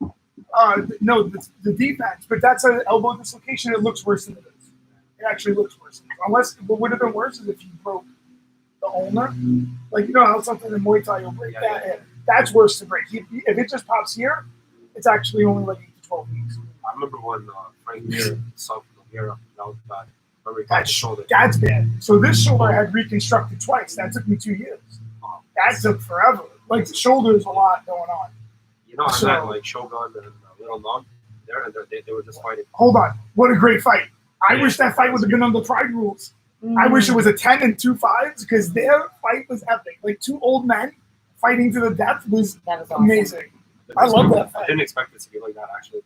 right? No, the defense, but that's an elbow dislocation. It looks worse than it is. It actually looks worse. Unless what would have been worse is if you broke the ulnar. Like, you know how something in Muay Thai you'll break that. Yeah. That's worse to break. If it just pops here, it's actually only like 8 to 12 weeks. I remember when Frank Mir subbed Nogueira. That was bad. Remember he got his shoulder. That's bad. So this shoulder I had reconstructed twice. That took me 2 years. That took forever. Like the shoulder is a lot going on. You know, I So- met like Shogun and Little Nog. They were just fighting. Hold on. What a great fight. I Yeah. wish that fight would have been under Pride rules. I wish it was a 10 and 2 5s because their fight was epic. Like 2 old men fighting to the death was That was awesome. amazing. I love that I fight. didn't expect it to be like that actually.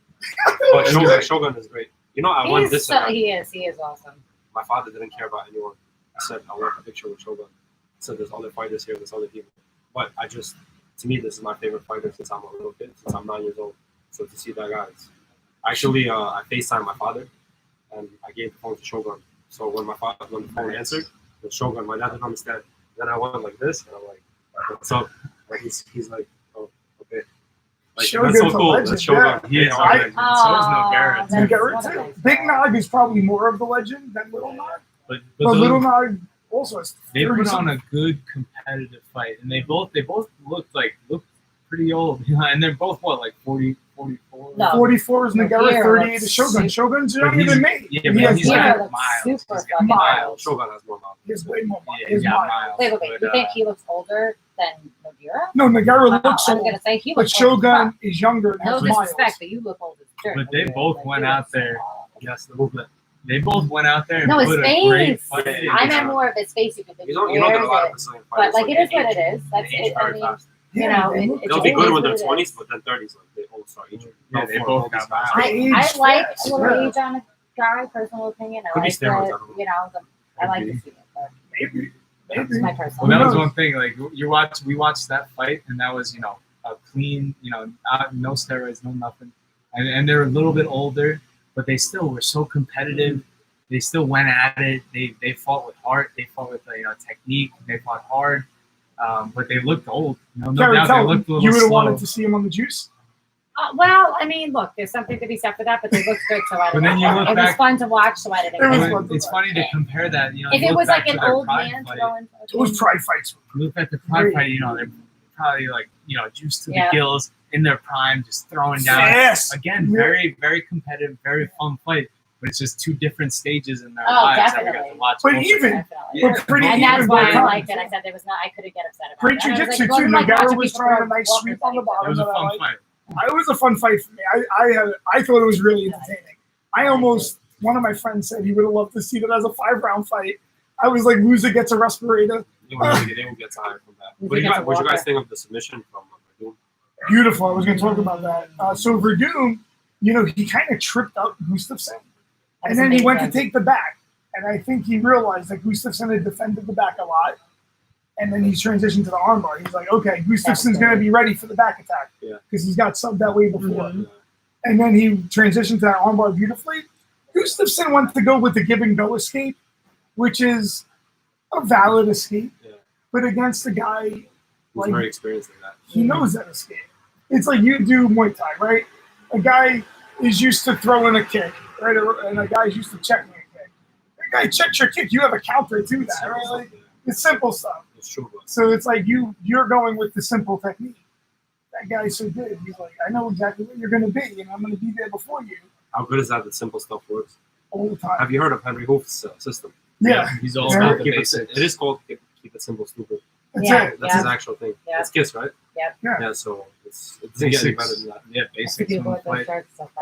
But Shogun is great. You know, I want this. He is awesome. My father didn't care about anyone. I said I want a picture with Shogun. I said there's other fighters here, there's other people. But to me, this is my favorite fighter since I'm a little kid, since I'm 9 years old. So to see that guy, actually, I FaceTimed my father, and I gave the phone to Shogun. So when the phone answered, the Shogun, my dad didn't understand. Then I went like this, and I'm like, "What's up?" Like he's like, "Oh, okay." Like Shogun's that's so a cool. legend, That's Shogun. He is. I- So is Nogueira. That's Garrett what too. it is. Big Nog is probably more of the legend than Little Nog. But But those- Little Nog also has they 30 put on something. a good competitive fight, and they both looked pretty old, and they're both like 40, 44. No. 44 is Nagara, Nogueira 38 looks is Shogun. Shogun's But younger he's- than me. Yeah, He but has he's Yeah, got looks miles. super He's got fucking miles. Shogun has more knowledge. He has way more. Yeah, He has he's got miles. miles. Wait. You But, think he looks older than Nogueira? No, Nagara Wow, looks I was old, gonna say he but looks old as Shogun fuck. is younger and No has miles. disrespect, but you look old as dirt. But they both went you out look there. so- Yes, the movement. They both went out there and No, his put a great face. fight. in. I meant more of his face. You could think You he know, there are a lot of wears it. Brazilian But fighters. like it is what they it is. That's age it. I very mean, fast. you Yeah, know, they it, look- it They'll be is good when what they're it is. 20s, but then 30s, like they all start aging. Yeah, they Before both all got these miles. guys. I- I Age like fast, a little yeah. age on a guy, personal opinion. I Could be like steroids, I the, don't know. you know, I like to see it, but Maybe. it's Maybe. my Well, personal. that was knows? one thing. Like we watched that fight, and that was a clean, no steroids, no nothing, and they're a little bit older, but they still were so competitive. They still went at it. They fought with heart. They fought with technique. They fought hard, but they looked old. No Gary, doubt they tell him, looked a little you would have slow. wanted to see him on the juice. Well, I mean, look, there's something to be said for that, but they looked good, so I But didn't. then you care. look It was back- fun to watch, so I didn't. It was care. fun. It's funny to compare that. If you it look was back like to an their old Pride man fight. throwing. Those Pride fights. You look at the Pride Great. fight. They're probably juiced to Yeah. the gills in their prime, just throwing down. Yes. Again, Yeah. very, very competitive, very fun fight. but it's just two different stages in their Oh, lives that we got definitely. to watch. But both of even- them. Definitely. We're pretty And that's even why both I liked times. it. I said there was not. I couldn't get upset about Great it. And I was jiu-jitsu like, too. well, Nagara watching was people trying a throw nice walkers sweep at on the each bottom. It was a that I fun liked. fight. It was a fun fight for me. I thought it was really entertaining. One of my friends said he would have loved to see that as a 5-round fight. I was like, loser gets a respirator. They will get tired from that. What do you guys think of the submission from Verdum? Beautiful. I was going to talk about that. So Verdum, he kind of tripped up Gustafsson, and then he went to take the back. And I think he realized that Gustafsson had defended the back a lot, and then he transitioned to the armbar. He's like, okay, Gustafsson's going to be ready for the back attack because he's got subbed that way before. Mm-hmm. And then he transitioned to that armbar beautifully. Gustafsson went to go with the give and go escape, which is a valid escape, but against a guy He's like very experienced in that. he knows that escape. It's like you do Muay Thai, right? A guy is used to throwing a kick, right? And a guy's used to checking a kick. A guy checks your kick, you have a counter to that, right? Like, it's simple stuff. It's true. So it's like you're going with the simple technique. That guy's so good. He's like, I know exactly what you're going to be, and I'm going to be there before you How good is that? The simple stuff works. all the time. Have you heard of Henry Hoof's system? Yeah, He's all Yeah. about the Keep it, basics. it is called keep it simple, stupid. that's Yeah. it. That's his actual thing. Yeah. It's KISS, right? Yep. Yeah. So it doesn't get any better than that. Yeah, basics. on the fight.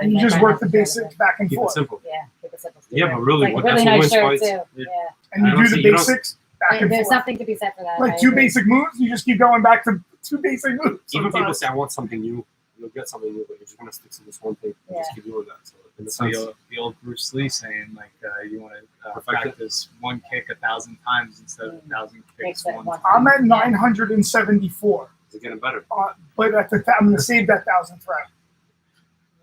And you just work the basics back and Keep it forth. simple. Yeah, keep it simple. Yeah, but really, Like, what really that's nice what wins shirt fights. too. Yeah. Yeah. And I you don't do see- the you don't- basics back and There's forth. something to be said for that. Like I two agree. basic moves, you just keep going back to two basic moves. Even people sometimes. say I want something new. You'll get something new, but you're just gonna stick to this one thing and just keep doing that. So in the It's sense, the old Bruce Lee saying, like, you want to Perfect it. practice one kick 1,000 times instead of 1,000 Makes kicks it one one time. I'm at 974, it's getting better. but I'm going to save that 1,000th round.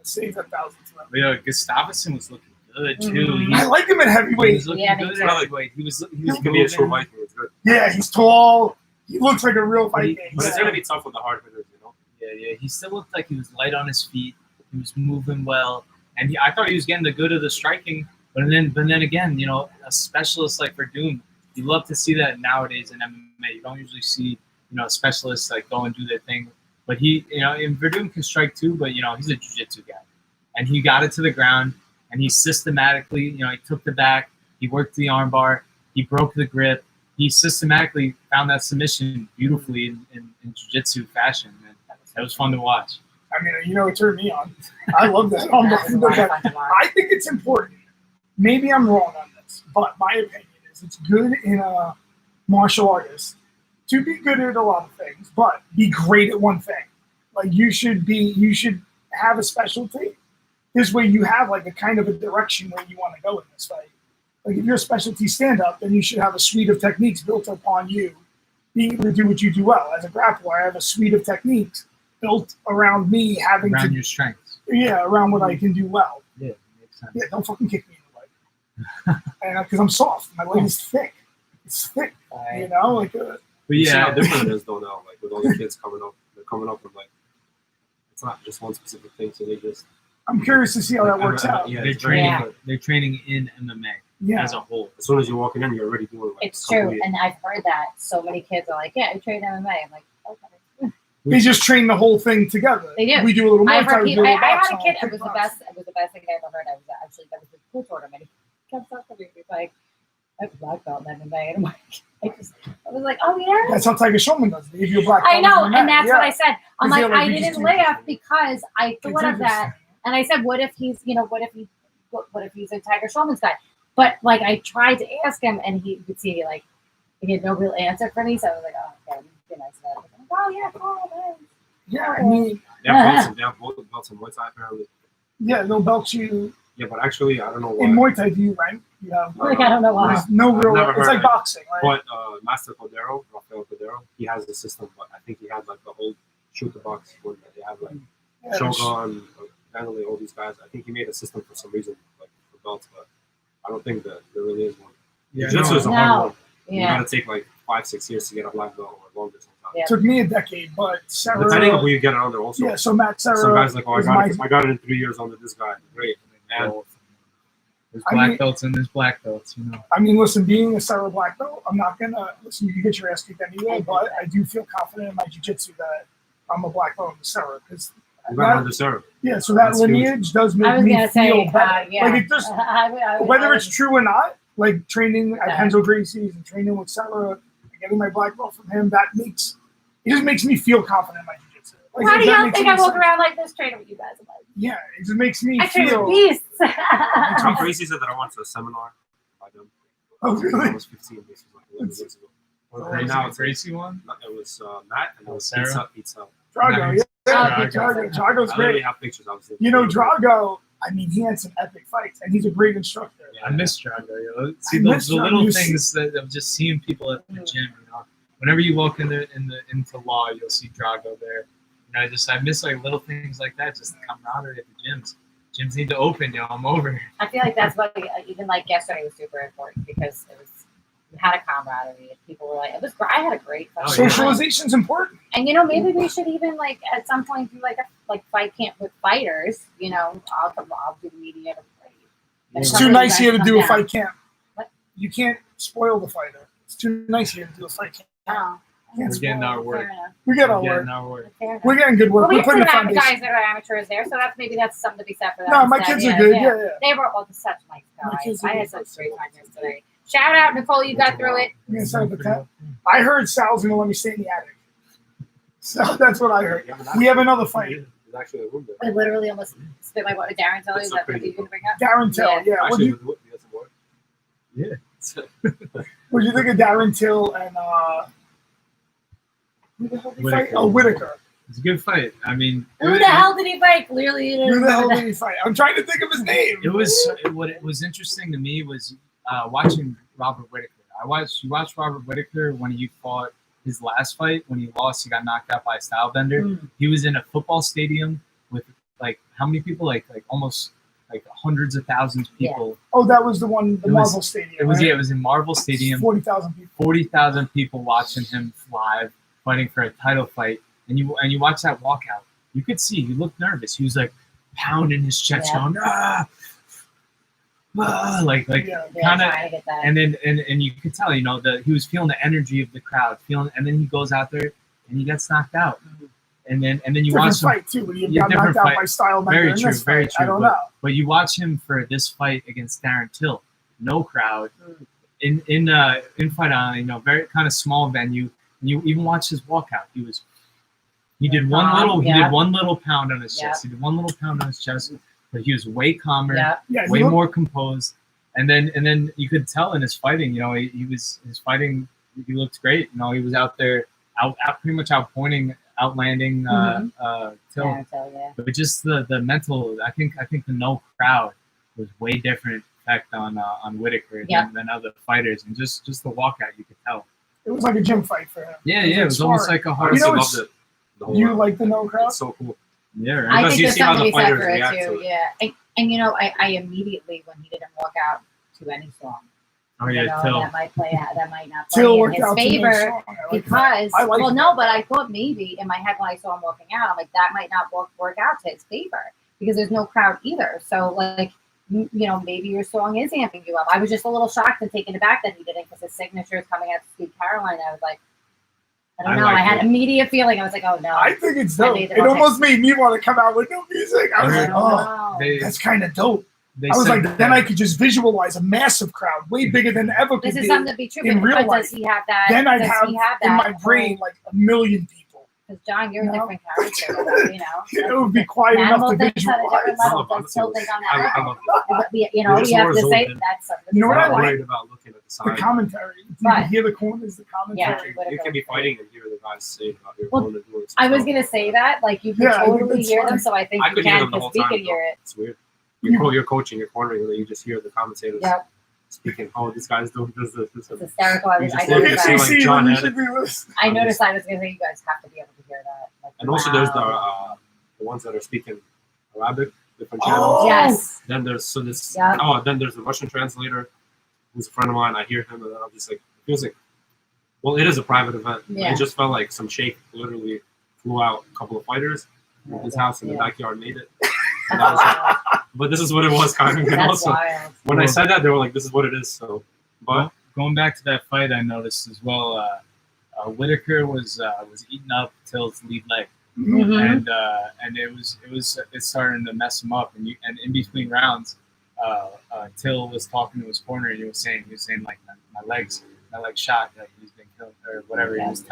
Save that 1,000th round. But, Gustafsson was looking good, too. Mhm. I like him at He heavyweight. was looking Yeah, me good too. at heavyweight. He was He could be a true moving. Viking. It's good. Yeah, he's tall. He looks like a real But he- fight. But it's gonna be tough with the hard hitters, you know. Yeah. He still looked like he was light on his feet. He was moving well, and I thought he was getting the good of the striking. But then again, a specialist like Verdum, you love to see that nowadays in MMA. You don't usually see, specialists like go and do their thing. But he, and Verdum can strike too. But he's a jiu-jitsu guy, and he got it to the ground, and he systematically, he took the back, he worked the armbar, he broke the grip. He systematically found that submission beautifully in jiu-jitsu fashion, and that was fun to watch. I mean, it turned me on. I love that. That was a lot of fun to watch. I think it's important. Maybe I'm wrong on this, but my opinion is it's good in a martial artist to be good at a lot of things, but be great at one thing. Like you should have a specialty. This way you have like a kind of a direction where you want to go in this fight. Like if your specialty stand up, then you should have a suite of techniques built upon you being able to do what you do well. As a grappler, I have a suite of techniques built around me having Around to your strengths. around what I can do well. Yeah, makes sense. Yeah, don't fucking kick me in the leg. And because I'm soft, my leg is thick. It's thick, like. But You see how yeah, different it is though now. Like with all the kids coming up, they're coming up with like it's not just one specific thing. So they just I'm curious to see how that works out. Yeah, they're it's very training. different. They're training in MMA Yeah. as a whole. As soon as you're walking in, you're already doing like It's true, complete- and I've heard that so many kids are like, "Yeah, I train MMA." I'm like, "Okay." They just train the whole thing together. They do. We do a little more I've heard time. people. I had a kid. It was the best. It was the best thing I ever heard. I was actually that was a cool tournament. He kept talking to me. He's like, "I have a black belt in MMA," and I'm like, I was like, "Oh yeah." That's how Tiger Showman does it. If you're black, I know, belt, and that's yeah. what I said. I'm Because like, they're I we just didn't do laugh this. because I It's thought of that, interesting. and I said, what if he's a Tiger Schulman's guy? But like, I tried to ask him, and he could see like he had no real answer for me. So I was like, oh, okay, be nice about it. I'm like, oh yeah, cool, man. Yeah, I mean, They have belts in Muay Thai apparently. yeah, they'll belt you Yeah, but actually, I don't know why. in Muay Thai. Do you rank? You have, Like, I don't know why. there's no I've real. never It's heard like it. boxing, right? But Master Cordero, Rafael Cordero, he has the system. But I think he had like the old shoot the box when they have like Yeah, there's- Shogun, Vanderlei, all these guys. I think he made a system for some reason, like for belts, but I don't think that there really is one. Yeah, Jiu-Jitsu is a No. hard one. You Yeah, gotta take like 5-6 years to get a black belt or longer sometimes. Yeah. took me a decade, but Sarah. Depending on who you get it under, also. Yeah, so Matt Sarah. Some guys like, oh, is I got it in 3 years under this guy. Great. And There's I black mean- belts and there's black belts. I mean, listen, being a Sarah black belt, I'm not gonna listen. You can get your ass kicked anyway, but I do feel confident in my jiu-jitsu that I'm a black belt in Sarah because You got underserved. Yeah, so that That's huge. lineage does I make was me gonna feel say, better. yeah. Like it just whether it's true or not, like training at Okay. Kenzo Gracie's and training with Sarah, getting my black belt from him, it just makes me feel confident in my jiu-jitsu. Like, Why do that y'all makes think I any walk sense. around like this training with you guys? I'm like, Yeah, it just makes me I train feel. with beasts. Tom Gracie said that I went to a seminar by them. Oh, When I really? was 15. This was like 11 years ago. Right now, it's Gracie one. It was Matt and it was Sarah? Pizza. Drago, yeah. Drago. Drago's I literally great. have pictures. I was You know, Drago, I mean, he had some epic fights, and he's a great instructor. I miss Drago. See I the miss Drago. little You see- things that of just seeing people at the gym. You know, whenever you walk into law, you'll see Drago there. You know, I miss like little things like that. Just the camaraderie at the gyms. Gyms need to open. I'm over. I feel like that's what even like yesterday was super important because it was we had a camaraderie. And people were like, it was. I had a great Oh, fucking yeah. time. Socialization's important. And maybe we should even like at some point do like a fight camp with fighters. I'll do the media. It's Some too of you nice guys here to come do a down. fight camp. What? You can't spoil the fighter. It's too nice here to do a fight camp. Oh, Can't We're getting spoil our it. work. fair enough. We get our We're work. getting our work. Fair enough. We're getting good work. Well, we We're have some putting the guys foundation. that are amateurs there, so that's something to be said for that. No, my instead. kids are good. Yeah. They were all such nice My guys. kids are I had good. such great time yesterday. Shout out, Nicole, you got through it. I'm gonna set up a tent. I heard Sal's gonna let me stay in the attic. So that's what I heard. We have another fight. There's actually a room there. I literally almost spit my water. Darren, tell you That's that pretty you good. can bring up. Darren Till. Yeah. What do Actually, you, you got some more? Yeah. what do you think of Darren Till and who the hell did he fight? Whitaker. Oh, Whitaker. It's a good fight. I mean, Who the hell did he fight? Clearly, he didn't Who the hell know did he fight? I'm trying to think of his name. what it was interesting to me was watching Robert Whitaker. You watched Robert Whitaker when he fought his last fight. When he lost, he got knocked out by a style bender. Mm. He was in a football stadium with like how many people? Like almost like hundreds of thousands of people. Oh, that was the one, the It was- Marvel Stadium. It was right? yeah, it was in Marvel Stadium. 40,000 people. 40,000 people watching him live fighting for a title fight, and you watch that walkout. You could see he looked nervous. He was like pounding his chest, Yeah. going like Yeah. Yeah, kinda- trying to get that. and then and you could tell, he was feeling the energy of the crowd, and then he goes out there and he gets knocked out, and then you Different watch him, fight too. When you Yeah, got different knocked out fight. by Style Bender Very in true, this very fight. true, I don't know. but you watch him for this fight against Darren Till, no crowd, Mm. in Fight Island, very kind of small venue. And you even watch his walkout. He did one little pound on his Yeah. chest. He did one little pound on his chest, but he was way calmer, Yeah, Yeah, way he looked- more composed. And then you could tell in his fighting, his fighting, he looked great. He was out there, out pretty much outlanding Till. Darren Till, yeah. But just the mental, I think the no crowd was way different effect on Whitaker Yeah. than other fighters, and just the walkout, you could tell. It was like a gym fight for him. Yeah, It it was almost smart. like a I hard. honestly You know, loved it. The whole You round. like the no crowd? It's so cool. Yeah, right. I Because think you there's see how something to the be said fighters for it react too. to it. Yeah, and I immediately when he didn't walk out to any song, Oh yeah, Till. that might not play Till in worked his out to favor. no song. I like that. Because I like well, that. no, but I thought maybe in my head when I saw him walking out, I'm like that might not work out to his favor because there's no crowd either. So like maybe your song is amping you up. I was just a little shocked and taken aback that he didn't because his signature is coming out to Steve Caroline. I was like, I don't I know. like I had it. immediate feeling. I was like, oh no. I think it's dope. made the It wrong almost made me want to come out with no music. I was I like, don't oh, know. They, that's kind of dope. they I was said like, then I could just visualize a massive crowd, way bigger than ever could This is be. something to be true. in but real does he have that? Then I'd does have he have in that my brain like a million people. Because John, you're No. a different character. It would be quiet enough Animal to thinks at a different visualize. level. I love Does honestly, Till think on I that love level? it. We You're just have more to say zoned in. that's something. You know what I'm I not like? worried about looking at the The side. commentary. You Right. can hear the corners, the commentary. Yeah. You can be fighting and hear the guys say about your Well, opponent doing I was stuff. gonna say that, like you can Yeah, I think totally that's hear them, fine. so I think I you could hear can them the whole because we time. could hear it. It's weird. You- You're coaching, you're cornering, and then you just hear the commentators Yep, speaking. Oh, this guy's doing this. it's hysterical. I You was, just I look noticed at that. it like John you had should be listening. I noticed I was gonna say you guys have to be able to hear that. Like, And also, wow. there's the ones that are speaking Arabic, different channels. Oh, Yes. Then there's Yeah. then there's the Russian translator, who's a friend of mine. I hear him, and then I'm just like, it feels like, well, it is a private event. Yeah. It just felt like some sheikh literally flew out a couple of fighters in his house in the Yeah. backyard, made it. That's wild. But this is what it was, kind of. And That's also, wild. when I said that, they were like, "This is what it is." So, but going back to that fight, I noticed as well. Whitaker was eating up Till's lead leg. Mhm. and it starting to mess him up. And in between rounds, Till was talking to his corner, and he was saying like my legs shot, like he's been killed or whatever. He was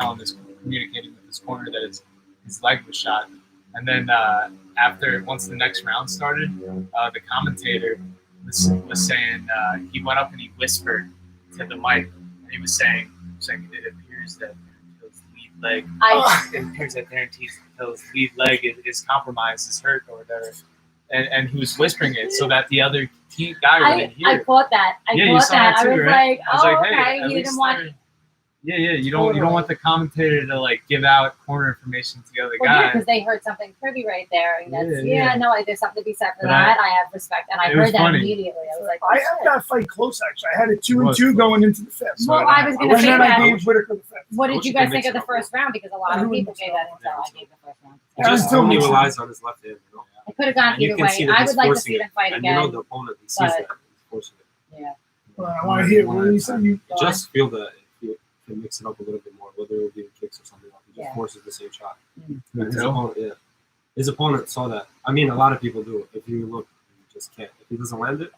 communicating with his corner that his leg was shot. And then once the next round started, the commentator was saying he went up and he whispered to the mic, and he was saying it appears that Till's lead leg, it appears that Till's lead leg is compromised, is hurt or whatever. And he was whispering it so that the other team guy wouldn't hear. I caught that. I you saw that too, I was right? like, I was like, hey, okay. at He least didn't want. Yeah, you don't want the commentator to like give out corner information to the other Well, guy. because they heard something privy right there. And that's, Yeah. no, there's something to be said for But that. I have respect, and I it was heard that funny. immediately. I was like, I had that fight close, actually. I had it 2-2 going into the fifth. So well, I was going And to say then I that. gave Whitaker the fifth. What did you guys Mix think it of the up. first round? Because a lot of people gave that intel. I gave the first round. He Yeah, just still only makes relies on his left hand. You know? It could have gone And you either can way. see that I he's would like to forcing see them fight and again. you know the opponent he sees but- that he's forcing it. Yeah. Well, I want to hear what you said. You Go on. Just feel that if you can mix it up a little bit more, whether it will be kicks or something else, he just Yeah. forces the same shot. Mm. And his opponent saw that. I mean, a lot of people do. If you look, you just can't. If he doesn't land it,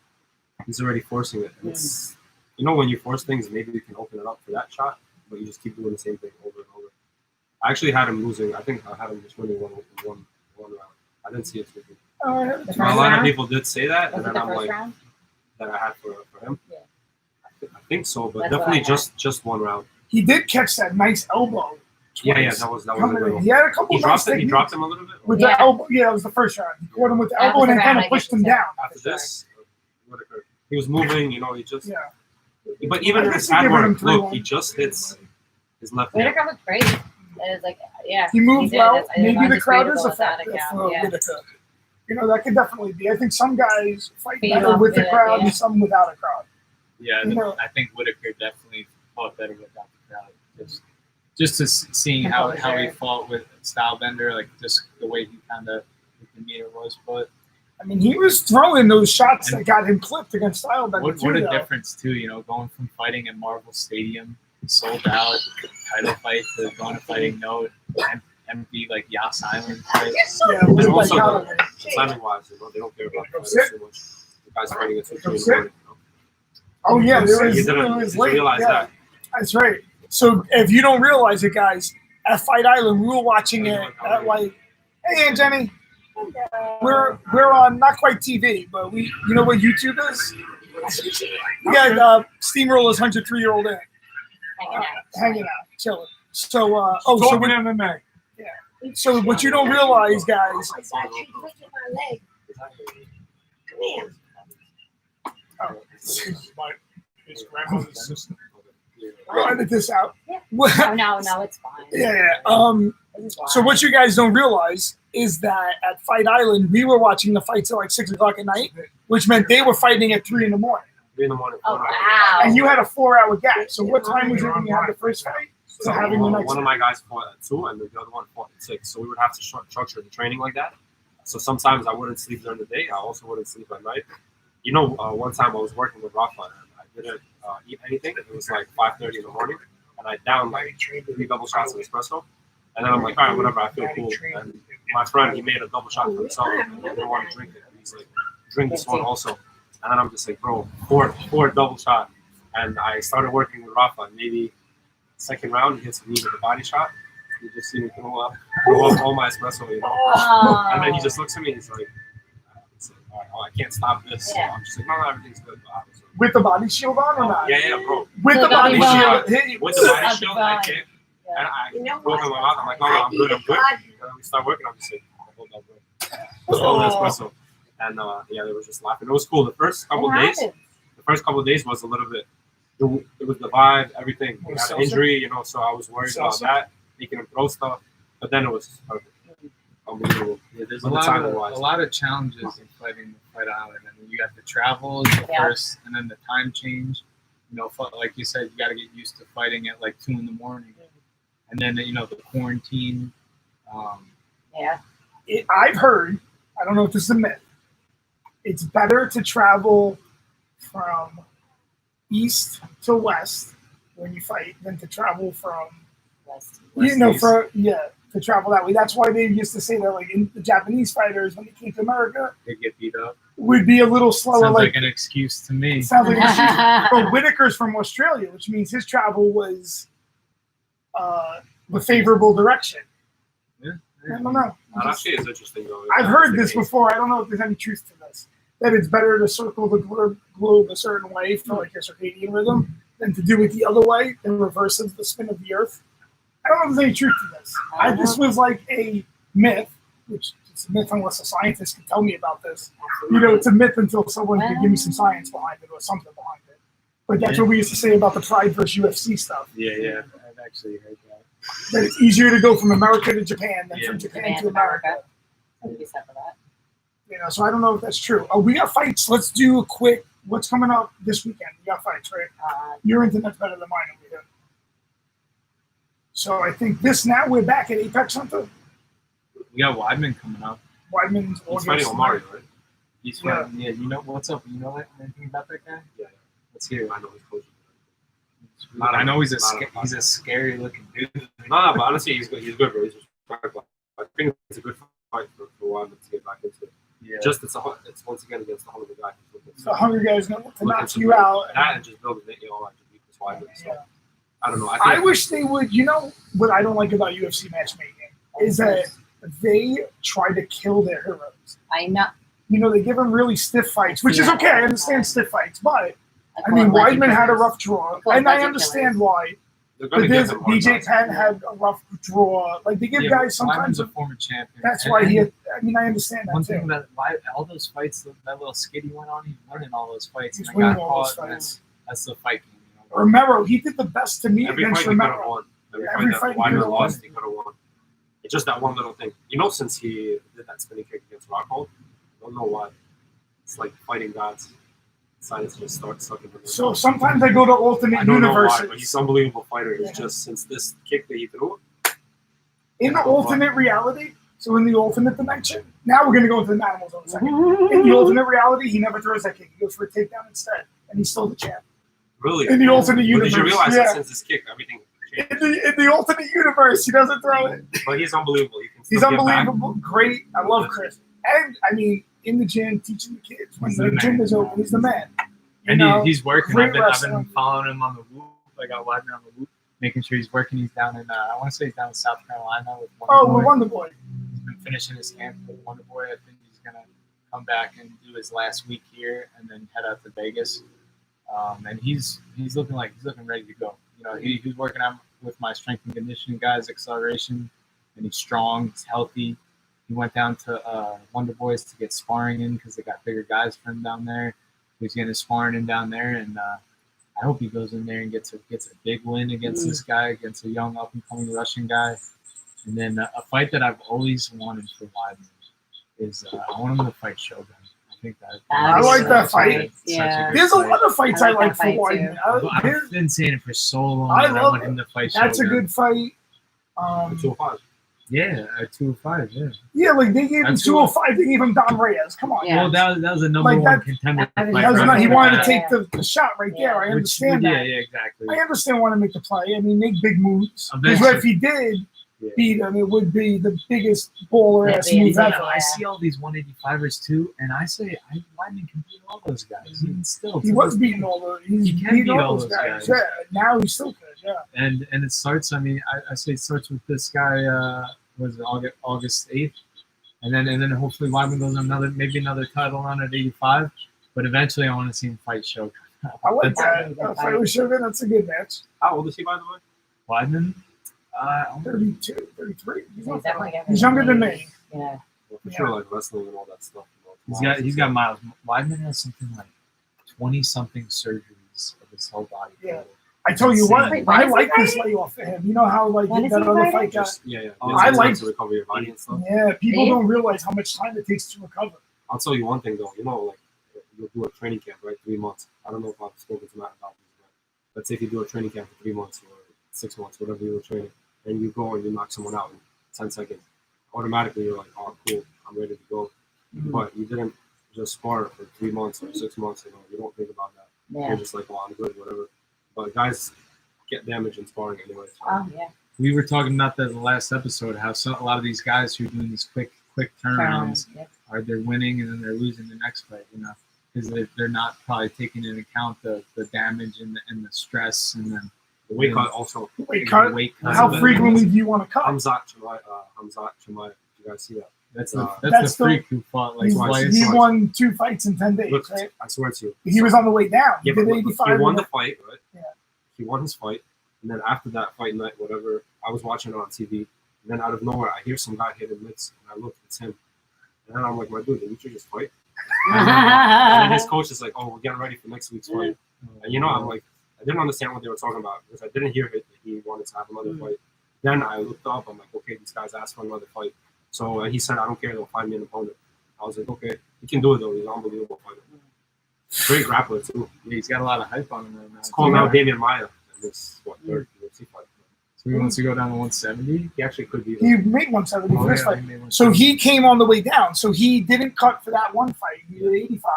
he's already forcing it. And it's when you force things, maybe you can open it up for that shot, but you just keep doing the same thing over and over. I actually had him losing. I think I had him just winning one round. I didn't see it too. The first A lot of round? people did say that, Was and it then the I'm first like, round? that I had for him. Yeah. I think so, but That's what definitely I had. just one round. He did catch that nice elbow. Yeah, twice. that was a Coming good in. one. He had a couple He nice dropped it. He techniques dropped him a little bit. with Yeah. the elbow. Yeah, that was the first round. He caught him with the That elbow was and the then kind round of I pushed get him to down. After this, what occurred? He was moving. He just. Yeah. But even I in guess his he pad gave him work, 3-1. look, he just hits his left hand. Whitaker looked great. It was like, yeah. He moved did. well. It's Maybe the crowd is undisputable without a effective doubt, for yeah. Whitaker. That could definitely be. I think some guys fight Feed better off with the it, crowd yeah. and some without a crowd. Yeah, You know- I think Whitaker definitely fought better without the crowd. Just to seeing how he fought with Stylebender, like just the way he kind of his demeanor was. But I mean, he was throwing those shots And- that got him clipped against Stylebender what too. a though. difference too, going from fighting at Marvel Stadium, sold out title fight, to going to fighting empty like Yas Island fight. Yeah, it And was like also, how- timing wise, they don't care about That's fighters too much. The guys fighting at 2 in the That's it. morning. Oh yeah, there You was, didn't it was late. realize Yeah, that. that's right. So if you don't realize it, guys, at Fight Island, we were watching it at like, hey, Aunt Jenny, we're on not quite TV, but we, you know what YouTube is? We got Steamroller's 103-year-old in, hanging out, chilling. So, so Talking what, MMA. so what you don't realize, guys, His grandmother's sister. we'll edit this out. Oh, no, it's fine. Yeah. This is So fine. what you guys don't realize is that at Fight Island, we were watching the fights at like 6:00 at night, which meant they were fighting at 3 in the morning. 3 in the morning. Oh, wow. And you had a 4-hour gap. So what time was it when you had the first fight? So having the next one of my guys fought at 2 and the other one fought at 6. So we would have to structure the training like that. So sometimes I wouldn't sleep during the day. I also wouldn't sleep at night. One time I was working with Rafa and I didn't eat anything. It was like 5:30 in the morning, and I downed like 3 double shots of espresso. And then I'm like, all right, whatever, I feel cool. And my friend, he made a double shot for himself. And he didn't want to drink it. And he's like, drink this one also. And then I'm just like, bro, four double shot. And I started working with Rafa. And maybe second round, he hits me with a body shot. You just see me throw up all my espresso, Oh. And then he just looks at me. He's like, all right, I can't stop this. So Yeah. I'm just like, no, everything's good. With the body shield on or not? Yeah, bro. With So the body the shield. body- With the body Of shield, the I body. kick. Yeah. And I go to my mouth. I'm like, no, I'm good. And then we start working. I'm just like, hold up, bro. Just hold that espresso. And they were just laughing. It was cool. The first couple What days, happened? was a little bit. It was the vibe, everything. We had an injury, so I was worried about that. Making him throw stuff, but then it was perfect. Unbelievable. Yeah, there's When a the lot time of was. a lot of challenges in fighting Fight Island. I mean, you have the travel first, and then the time change. Like you said, you got to get used to fighting at like 2 in the morning, and then the quarantine. Yeah. I've heard, I don't know if this is a myth, it's better to travel from east to west when you fight than to travel from, to travel that way. That's why they used to say that like in the Japanese fighters when they came to America They get beat up. would be a little slower. Sounds like Like an excuse to me. it sounds like an excuse. But Whitaker's from Australia, which means his travel was the favorable direction. Yeah. I don't know. That actually is interesting, though. I've heard this before. I don't know if there's any truth to this. That it's better to circle the globe a certain way for like your circadian rhythm than to do it the other way in reverse of the spin of the Earth. I don't know if there's any truth to this. This was like a myth, which it's a myth unless a scientist can tell me about this. You know, it's a myth until someone can give me some science behind it or something behind it. But that's what we used to say about the Pride versus UFC stuff. Yeah. I've actually heard that. That it's easier to go from America to Japan than from Japan to America. Be set for that. You know, so I don't know if that's true. Oh, we got fights. Let's do a quick. What's coming up this weekend? We got fights, right? Your internet's better than mine over here. So I think now we're back at Apex Hunter. We got Weidman coming up. Weidman's He's fighting Omari, right? He's fighting. Yeah. You know what's up? You know anything about that guy? Yeah. Let's hear it. I know he's coaching. I know he's a scary looking dude. No, but honestly, he's good. He's good, bro. He's respectful. I think it's a good fight for Weidman to get back into it. Yeah. Just it's once again against the hungry guy. The hungry guy's going to knock to you out. That and just build it, like to beat this Weidman. So Yeah. I don't know. I wish they would. You know what I don't like about UFC matchmaking is that they try to kill their heroes. I know. You know, they give them really stiff fights, which is Yeah. okay. I understand stiff fights, but I I mean, call it Weidman had a legend rough draw, call it and I legend understand killers. why. they're gonna But give this him hard BJ times. Penn had a rough draw. Like they give guys sometimes. Weidman's a former champion. That's And- why and I mean, I understand One that thing too. that all those fights, that little skid he went on, he's winning all those fights. He's And winning got all those caught, and fights. that's the fight game. You know? Romero, he did the best to me Every against fight he could have Romero. won. Every Every fight fight that he could've Weidman lost, won. he could have won. It's just that one little thing. You know, since he did that spinning kick against Rockhold, I don't know why. It's like fighting gods decided to just start sucking him. So sometimes I go to I alternate don't know why, universes. but he's an unbelievable fighter. It's Yeah. just since this kick that he threw, In the alternate reality, so in the alternate dimension, now we're going to go into the Manimal zone in a second. In the alternate reality, he never throws that kick. He goes for a takedown instead, and he's still the champ. really. In the alternate But universe, did you realize yeah. that since this kick, everything changed? In the alternate universe, he doesn't throw it. But he's unbelievable. He can still He's get back. unbelievable, great. I love Chris. And, I mean, in the gym, teaching the kids. When He's the the gym man. is open, he's the man. You And know, he's working. great I've been wrestler. following him on the Whoop. I got Weidman on the Whoop, making sure he's working. He's down in, I want to say he's down in South Carolina with Wonder Oh, Boy. we're Wonder Boy. He's been finishing his camp with Wonder Boy. I think he's gonna come back and do his last week here, and then head out to Vegas. And he's looking ready to go. You know, he's working out with my strength and conditioning guys, acceleration, and he's strong. He's healthy. He went down to Wonder Boys to get sparring in because they got bigger guys for him down there. He's getting his sparring in down there, and I hope he goes in there and gets a big win against this guy, against a young up and coming Russian guy. And then a fight that I've always wanted for Weidman is I want him to fight Shogun. I think that. I like that fight. Yeah. There's a lot of fights I I like like that for fight, Weidman. too. I've been saying it for so long. I that I love want it. him to fight That's a Shogun. good fight. 205. Yeah, 205. Yeah. Yeah, like they gave him That's 205. They gave him Don Reyes. Come on. Yeah. Well, that was a number Like one that- contender. That for was- fight He right wanted to now. take the shot right there. I Which- understand yeah, that. yeah, exactly. I understand wanting to make the play. I mean, make big moves. Because Eventually. if he did Yeah. beat him, it would be the biggest baller ass Yeah, move yeah. ever. I see all these 185ers too, and I say Weidman can beat all those guys. Even still, He was beating all the. He's He can beating beat all all those those guys. guys. Yeah, now he still could. Yeah. and it starts. I mean, I say it starts with this guy. Was it August 8th, and then hopefully Weidman goes on maybe another title run at 85. But eventually, I want to see him fight Shogun. I like That's- that. Fight with Shogun, that's a good match. How old is he, by the way? Weidman. 32, 33. He's definitely He's younger than me. Yeah. Well, for sure, like wrestling and all that stuff. He's got miles. Weidman has something like 20 something surgeries of his whole body. Yeah. I tell you what, Wait, when I is he like this fighting? layoff for him. You know how like When is that he other fighting? fight got. Yeah. I like- to recover your body and stuff. Yeah, people See? don't realize how much time it takes to recover. I'll tell you one thing though. You know, like you'll do a training camp, right? 3 months. I don't know if I've spoken to Matt about this, but let's say if you do a training camp for 3 months or 6 months, whatever you were training, and you go and you knock someone out in 10 seconds, automatically you're like, oh, cool, I'm ready to go. But you didn't just spar for 3 months or 6 months. You don't think about that. Yeah. You're just like, well, I'm good, whatever. But guys get damaged in sparring anyway. So Oh yeah. we were talking about that in the last episode. How a lot of these guys who are doing these quick turnarounds Yep. they're winning and then they're losing the next fight. Because they're not probably taking into account the damage and the stress and then The weight cut also. Weight cut. weight cut. How frequently do you want to cut? Hamzat Chimaev. You guys see that? That's That's the freak who fought like He, twice. he won 2 fights in 10 days, Look, right? I swear to you. He was on the way down. Yeah, He did but 85. he won and the fight, right? Yeah. He won his fight, and then after that fight night, whatever, I was watching it on TV, and then out of nowhere, I hear some guy hit him mitts, and I look, it's him. And then I'm like, my dude, didn't you just fight? And then his coach is like, oh, we're getting ready for next week's fight. And I'm like, I didn't understand what they were talking about because I didn't hear it that he wanted to have another fight. Then I looked up, I'm like, okay, these guys asked for another fight. So he said, I don't care, they'll find me an opponent. I was like, okay, he can do it though. He's an unbelievable fighter. Great grappler too. Yeah, he's got a lot of hype on him right now. It's called now Damian Maya. And this third UFC fight. So he wants to go down to 170. He actually could be. He made 170 for this fight. he made 170. So he came on the way down. So he didn't cut for that one fight. He did 85.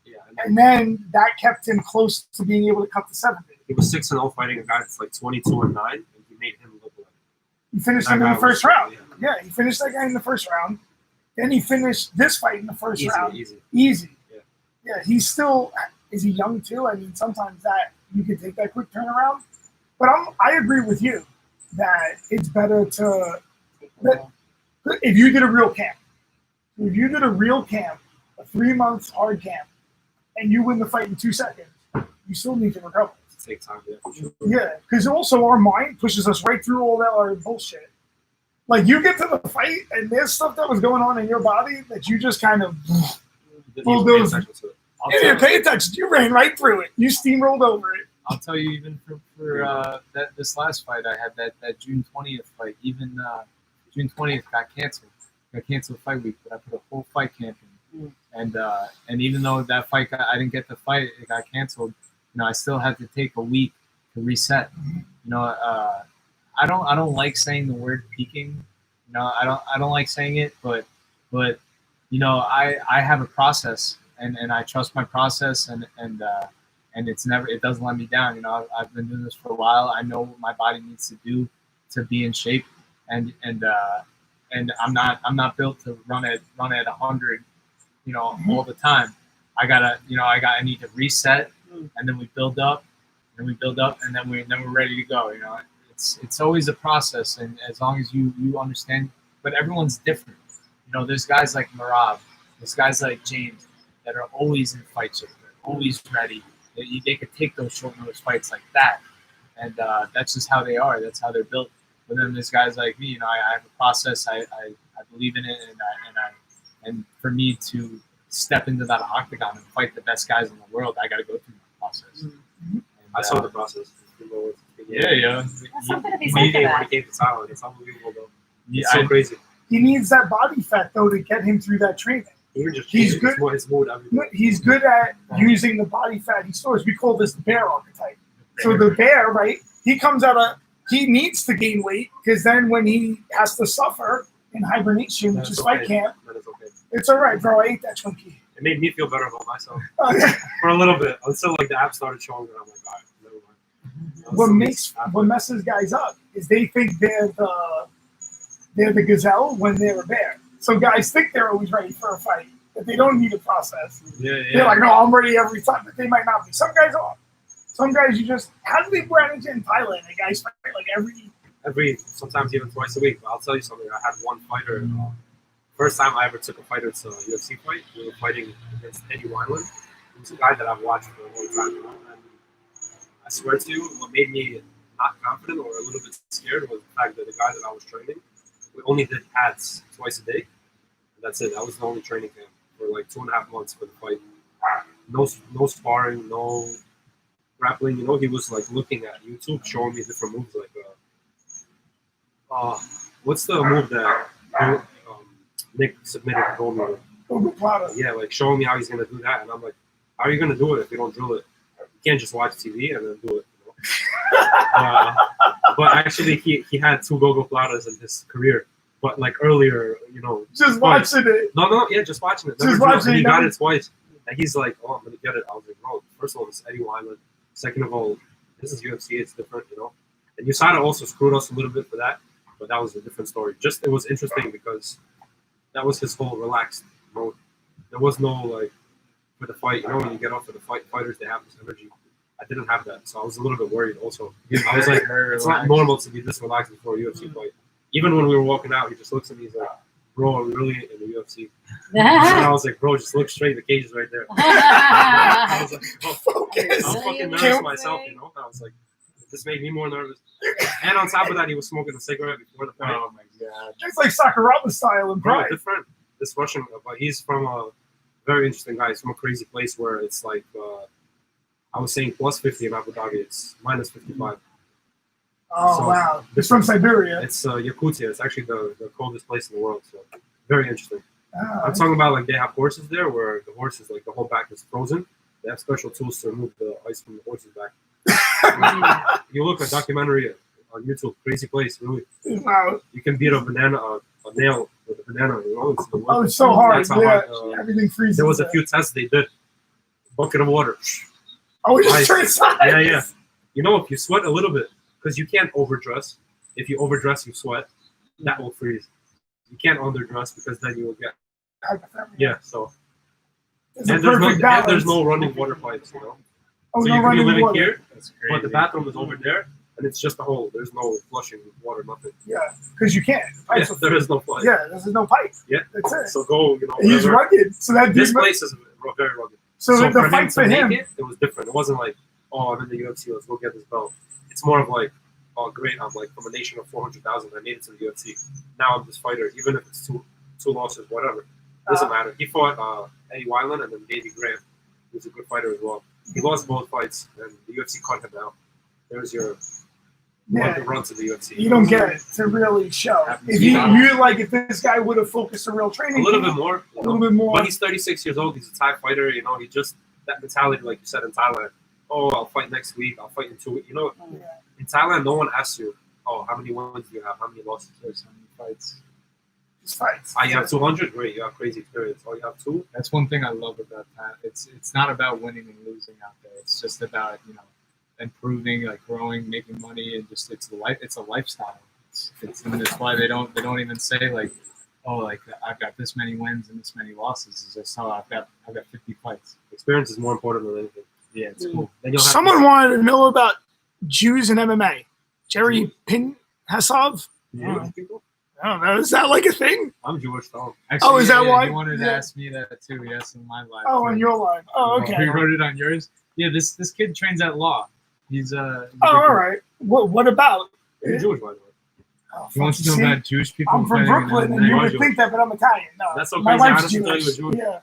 Yeah, And then that kept him close to being able to cut to 70. he was 6-0 fighting a guy that's like 22-9, and he made him look like. He finished That him in guy the first was- round. Yeah, he finished that guy in the first round. Then he finished this fight in the first Easy, round. easy. Easy. Yeah. Yeah, he's still, is he young too? I mean, sometimes that you can take that quick turnaround. But I agree with you that it's better to, if you did a real camp, a 3-month hard camp, and you win the fight in 2 seconds, you still need to recover. To take time, yeah, for sure. Yeah, because also our mind pushes us right through all that our bullshit. Like you get to the fight and there's stuff that was going on in your body that you just kind of Well, Pay those- attention to it. you didn't pay attention. You ran right through it. You steamrolled over it. I'll tell you, even for this last fight, I had that June 20th fight. Even June 20th got canceled. Got canceled fight week, but I put a whole fight camp in. And even though that fight I didn't get the fight, it got canceled. I still had to take a week to reset. I don't like saying the word peaking. I don't like saying it, but I have a process and I trust my process and it doesn't let me down. I've been doing this for a while. I know what my body needs to do to be in shape and I'm not built to run at 100, all the time. I need to reset and then we build up and then we're ready to go. It's always a process, and as long as you understand, but everyone's different. There's guys like Marab, there's guys like James that are always in fight shape, they're always ready. They could take those short notice fights like that, and that's just how they are. That's how they're built. But then there's guys like me. I have a process. I believe in it, and for me to step into that octagon and fight the best guys in the world, I got to go through my process. And, I saw the process. Yeah. That's something to be He said for when that. he came to Thailand. It's unbelievable, though. Yeah, It's so crazy. He needs that body fat though to get him through that training. He just He's changed good. his mood every day. He's good at using the body fat he stores. We call this the bear archetype. So the bear, right? He comes out of. He needs to gain weight because then when he has to suffer in hibernation, which is fight camp, That is okay. it's all right, bro. I ate that Twinkie. It made me feel better about myself Okay. for a little bit until the app started showing that I'm like, all right, never mind. What messes guys up is they think they're the gazelle when they're a bear. So guys think they're always ready for a fight, but they don't need a process. They're like, no, I'm ready every time, but they might not be. Some guys are. Some guys how do they manage it in Thailand? The guys fight like Sometimes even twice a week. But I'll tell you something. I had one fighter. First time I ever took a fighter to a UFC fight. We were fighting against Eddie Wineland. He's a guy that I've watched for a long time. And I swear to you, what made me not confident or a little bit scared was the fact that the guy that I was training, we only did pads twice a day. That's it. That was the only training camp for like 2.5 months for the fight. No sparring, no grappling. He was like looking at YouTube, showing me different moves. Like, what's the move that Nick submitted to Goldberg? Yeah, like showing me how he's gonna do that, and I'm like, how are you gonna do it if you don't drill it? You can't just watch TV and then do it. But actually, he had 2 go-go platas in his career. But like earlier, just watching it. No, yeah, just watching it. Just Never drilled, watching and he it, got never- it twice. And he's like, oh, I'm gonna get it. I was like, bro, first of all, it's Eddie Wineland. Second of all, this is UFC. It's different, And And USADA also screwed us a little bit for that, but that was a different story. Just it was interesting because that was his whole relaxed mode. There was no like for the fight. You know, when you get off of the fight, fighters they have this energy. I didn't have that, so I was a little bit worried. Also, I was like, it's not normal to be this relaxed before a UFC fight. Even when we were walking out, he just looks at me. He's like, "Bro, are we really in the UFC?" And I was like, "Bro, just look straight. The cage is right there." I was like, "Oh, I'm fucking nervous myself," you know. I was like, this made me more nervous. And on top of that, he was smoking a cigarette before the fight. Oh my god! It's like Sakuraba style in Bro, Pride. different. This Russian, but he's from a very interesting guy. He's from a crazy place where it's like I was saying plus 50 in Abu Dhabi. It's minus 55. Oh So, wow! It's from Siberia. It's Yakutia. It's actually the coldest place in the world. So very interesting. Ah, I'm talking about like they have horses there where the horses like the whole back is frozen. They have special tools to remove the ice from the horse's back. You look at a documentary on YouTube. Crazy place, really. wow. You can beat a nail with a banana. You know, Oh, it's so hard. That's how Yeah, hard, everything freezes. there was a there. few tests they did. Bucket of water. Oh, we just Ice. turned sides. Yeah. You know, if you sweat a little bit, because you can't overdress. If you overdress, you sweat. That will freeze. You can't underdress because then you will get. Hypothermia. Yeah. So It's a and there's perfect no balance. there's no running water pipes. You know. Oh, So no you could be running living water. here, That's but the crazy. bathroom is over there, and it's just a hole. There's no flushing water, nothing. Yeah, because you can't. Yeah, there is no flush. Yeah, this is no pipe. Yeah. That's it. So go, you know. He's wherever. rugged. So that This dude- place is very rugged. So, the for him fight to for him. make it was different. It wasn't like, oh, I'm in the UFC, let's go get this belt. It's more of like, oh, great, I'm like from a nation of 400,000, I made it to the UFC. Now I'm this fighter, even if it's two losses, whatever. Doesn't matter. He fought Eddie Wineland and then Davey Graham, who's a good fighter as well. He lost both fights, and the UFC cut him out. There's your Yeah, run to the UFC. you don't get it to really show. If you like, if this guy would have focused on real A training, little bit more. a little bit more. But he's 36 years old. He's a Thai fighter. You know, he just that mentality, like you said in Thailand. Oh, I'll fight next week. I'll fight in 2 weeks. You know, Yeah. in Thailand, no one asks you, oh, how many wins do you have? How many losses? There's so many fights. Just fights. You have 200. Great, you have crazy experience. Oh, you have 2. That's one thing I love about that. It's not about winning and losing out there. It's just about improving, like growing, making money, and just it's a lifestyle. And that's why they don't even say like, oh, like I've got this many wins and this many losses. It's just I've got 50 fights. Experience is more important than anything. Yeah, it's cool. Then you'll have Someone wanted to know about Jews and MMA. Jerry Pinhasov? Jewish people. I don't know. Is that like a thing? I'm Jewish, though. Actually, Oh, is that why? He wanted to Yeah. ask me that too. Yes, in my life. Oh, on your line. Oh, okay. We wrote it on yours. Yeah, this kid trains at law. He's Oh, all right. What about? You're Jewish, by the way. Oh, He wants to know see, about Jewish people. I'm from fighting in Brooklyn, and MMA. you would Jewish. think that, but I'm Italian. No, That's so my crazy. I wife's honestly thought you Jewish. were Jewish. Yeah,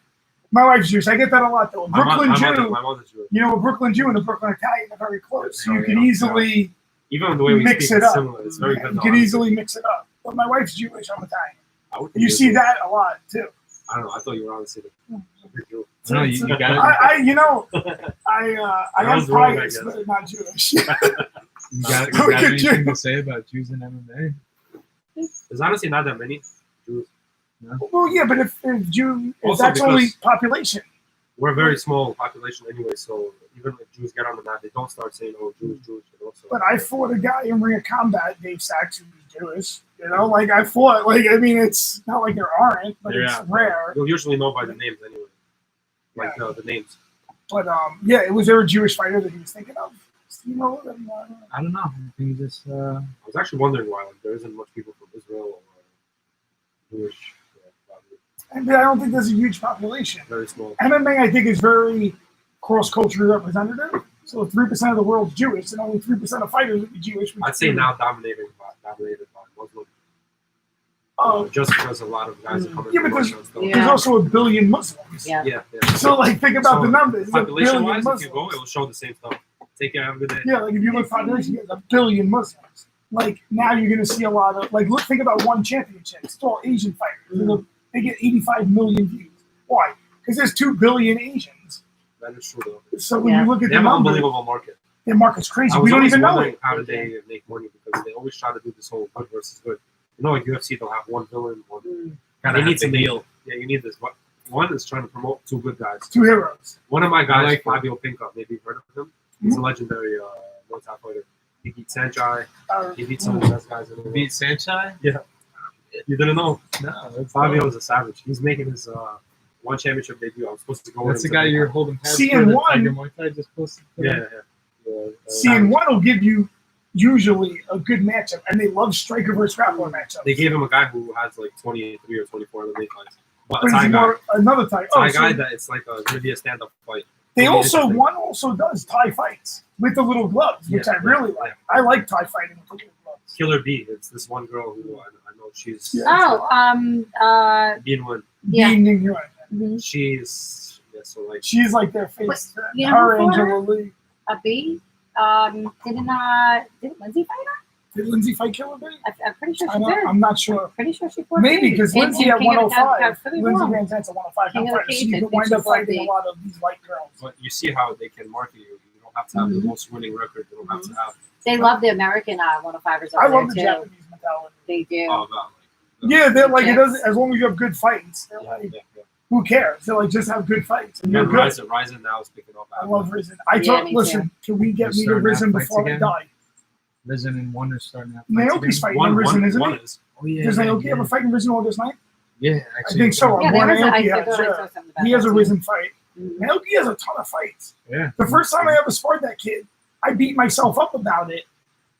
my wife's Jewish. I get that a lot though. A Brooklyn Jew. My mother's Jewish. You know, a Brooklyn Jew and a Brooklyn Italian are very close. So you Yeah, can yeah. easily Even the way we mix speak it is up. similar. It's very good. You though, can honestly. easily mix it up. But my wife's Jewish. I'm Italian. I would think You you're see Jewish. that a lot too. I don't know. I thought you were honestly a big Jew. No, you got it. I you know, I I am was wrong, I pious, guess. but not Jewish. You got Look at anything you. to say about Jews and MMA? There's honestly not that many Jews. Well, yeah, but if Jew, if Also that's only because- population. We're a very small population anyway, so even if Jews get on the map, they don't start saying, "Oh, Jews." You know, so But I fought a guy in Ring of Combat, Dave Sachs, who was Jewish. You know, like I fought. Like I mean, it's not like there aren't, but it's Yeah. rare. you'll usually know by the names anyway. Like the names. But yeah, was there a Jewish fighter that he was thinking of? Steamroller? I don't know. I think just I was actually wondering why like there isn't much people from Israel or Jewish. Yeah, probably And I don't think there's a huge population. very small. MMA, I think, is very cross-culturally representative. So if 3% of the world's Jewish, and only 3% of fighters would be Jewish. I'd say now dominated by Muslim. Oh, Just because a lot of guys are coming Yeah, from but Russia and stuff. Yeah. there's also a billion Muslims. Yeah. Yeah. So like, think about So, the numbers. There's a Population billion wise, if Muslims. you go, it will show the same stuff. Take care, have a good day. Yeah, like if you look population, there's a billion Muslims. Like now you're gonna see a lot of like look. Think about one championship. It's all Asian fighters. They get 85 million views. Why? Because there's 2 billion Asians. That is true though. So when Yeah. you look at They the have an numbers, unbelievable market. their market's crazy. I was We don't always even know wondering it. how do they make money because they always try to do this whole good versus good. You know, like UFC, they'll have one villain, one. They need to deal. Yeah, you need this. One is trying to promote 2 good guys. 2 heroes. One of my guys, like Fabio Pinca, maybe you've heard of him. He's a legendary Muay Thai fighter. He beat Sanchai. Uh, He beat some of the best guys in the world. Beat Sanchai? You didn't know? No, that's Fabio is a savage. He's making his one championship debut. I was supposed to go with That's the him guy today. you're holding hands See, for and that one- Tiger Muay Thai just posted. Yeah. Seeing one will give you usually a good matchup, and they love striker versus grappler matchups. They gave him a guy who has like 23 or 24 in the fights. But But a Thai he's guy. more another Thai. Thai so guy that it's like going to be a stand-up fight. they It'll be also interesting. one also does Thai fights with the little gloves, which Yeah, I really like. I like Thai fighting with the little gloves. Killer B. It's this one girl who I know she's Yeah. Bean Win. Yeah. Being in Europe. Mhm. So like She's like their face. you know Her who fought Angela Lee. a B. Didn't Lindsay fight her? Did Lindsay fight Killer B? I'm pretty sure she did. I'm not sure. I'm pretty sure she fought Maybe B. because In- Lindsay in at King of- 105. Philly Lindsay World. Van Zant's at 105 King of the fighter, so Cage, you I could think wind she up fought fighting B. a lot of these white girls. but you see how they can market you. You don't have to have Mhm. the most winning record. You don't have to have They love the American 105ers over I love the there too. Japanese mentality. They do. all about Yeah, they're like, it Yes. doesn't, as long as you have good fights, they're yeah, like, yeah. who cares? They're like, just have good fights. And you're And good. Ryzen now is picking up. I love Risen. I Yeah, told, me listen, can we get They're me to starting to Risen have fights before I again? die? Risen and Wonder starting out. Naoki's fighting in Risen, isn't one it? is. Oh yeah. Does yeah, Naoki yeah. have a fight in Risen August 9th? Yeah, I actually. think so. Yeah, Boy, there was. Naoki I has, thought I yeah. saw something about He has that a too. Risen fight. Mhm. Naoki has a ton of fights. Yeah. The first time I ever sparred that kid, I beat myself up about it.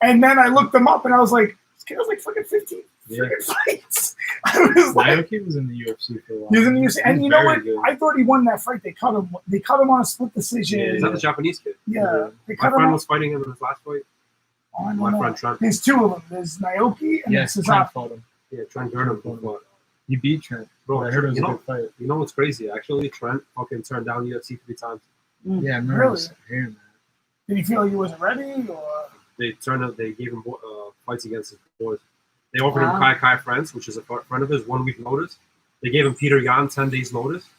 And then I looked him up and I was like, this kid has like fucking 15 Yeah. freaking fights. I was like, Naoki was in the UFC for a while. he was in the UFC. And He's you know very what? good. I thought he won that fight. They cut him. They cut him on a split decision. Yeah, Is that the Japanese kid? Yeah, they My cut him friend on. was fighting him in his last fight. Oh, I don't My know. friend Trent. There's two of them. There's Naoki and Yes, there's Trent Sasaki. fought him. Yeah, Trent Gurnham. But, He beat Trent. bro, I heard it was you a know, good fight. you know what's crazy? Actually, Trent fucking turned down UFC 3 times. Yeah, I remember Really? hearing that. Did he feel like he wasn't ready, or They gave him fights against his boys. They offered him Wow. Kai France, which is a friend of his, 1 week notice. They gave him Peter Yan 10 days notice.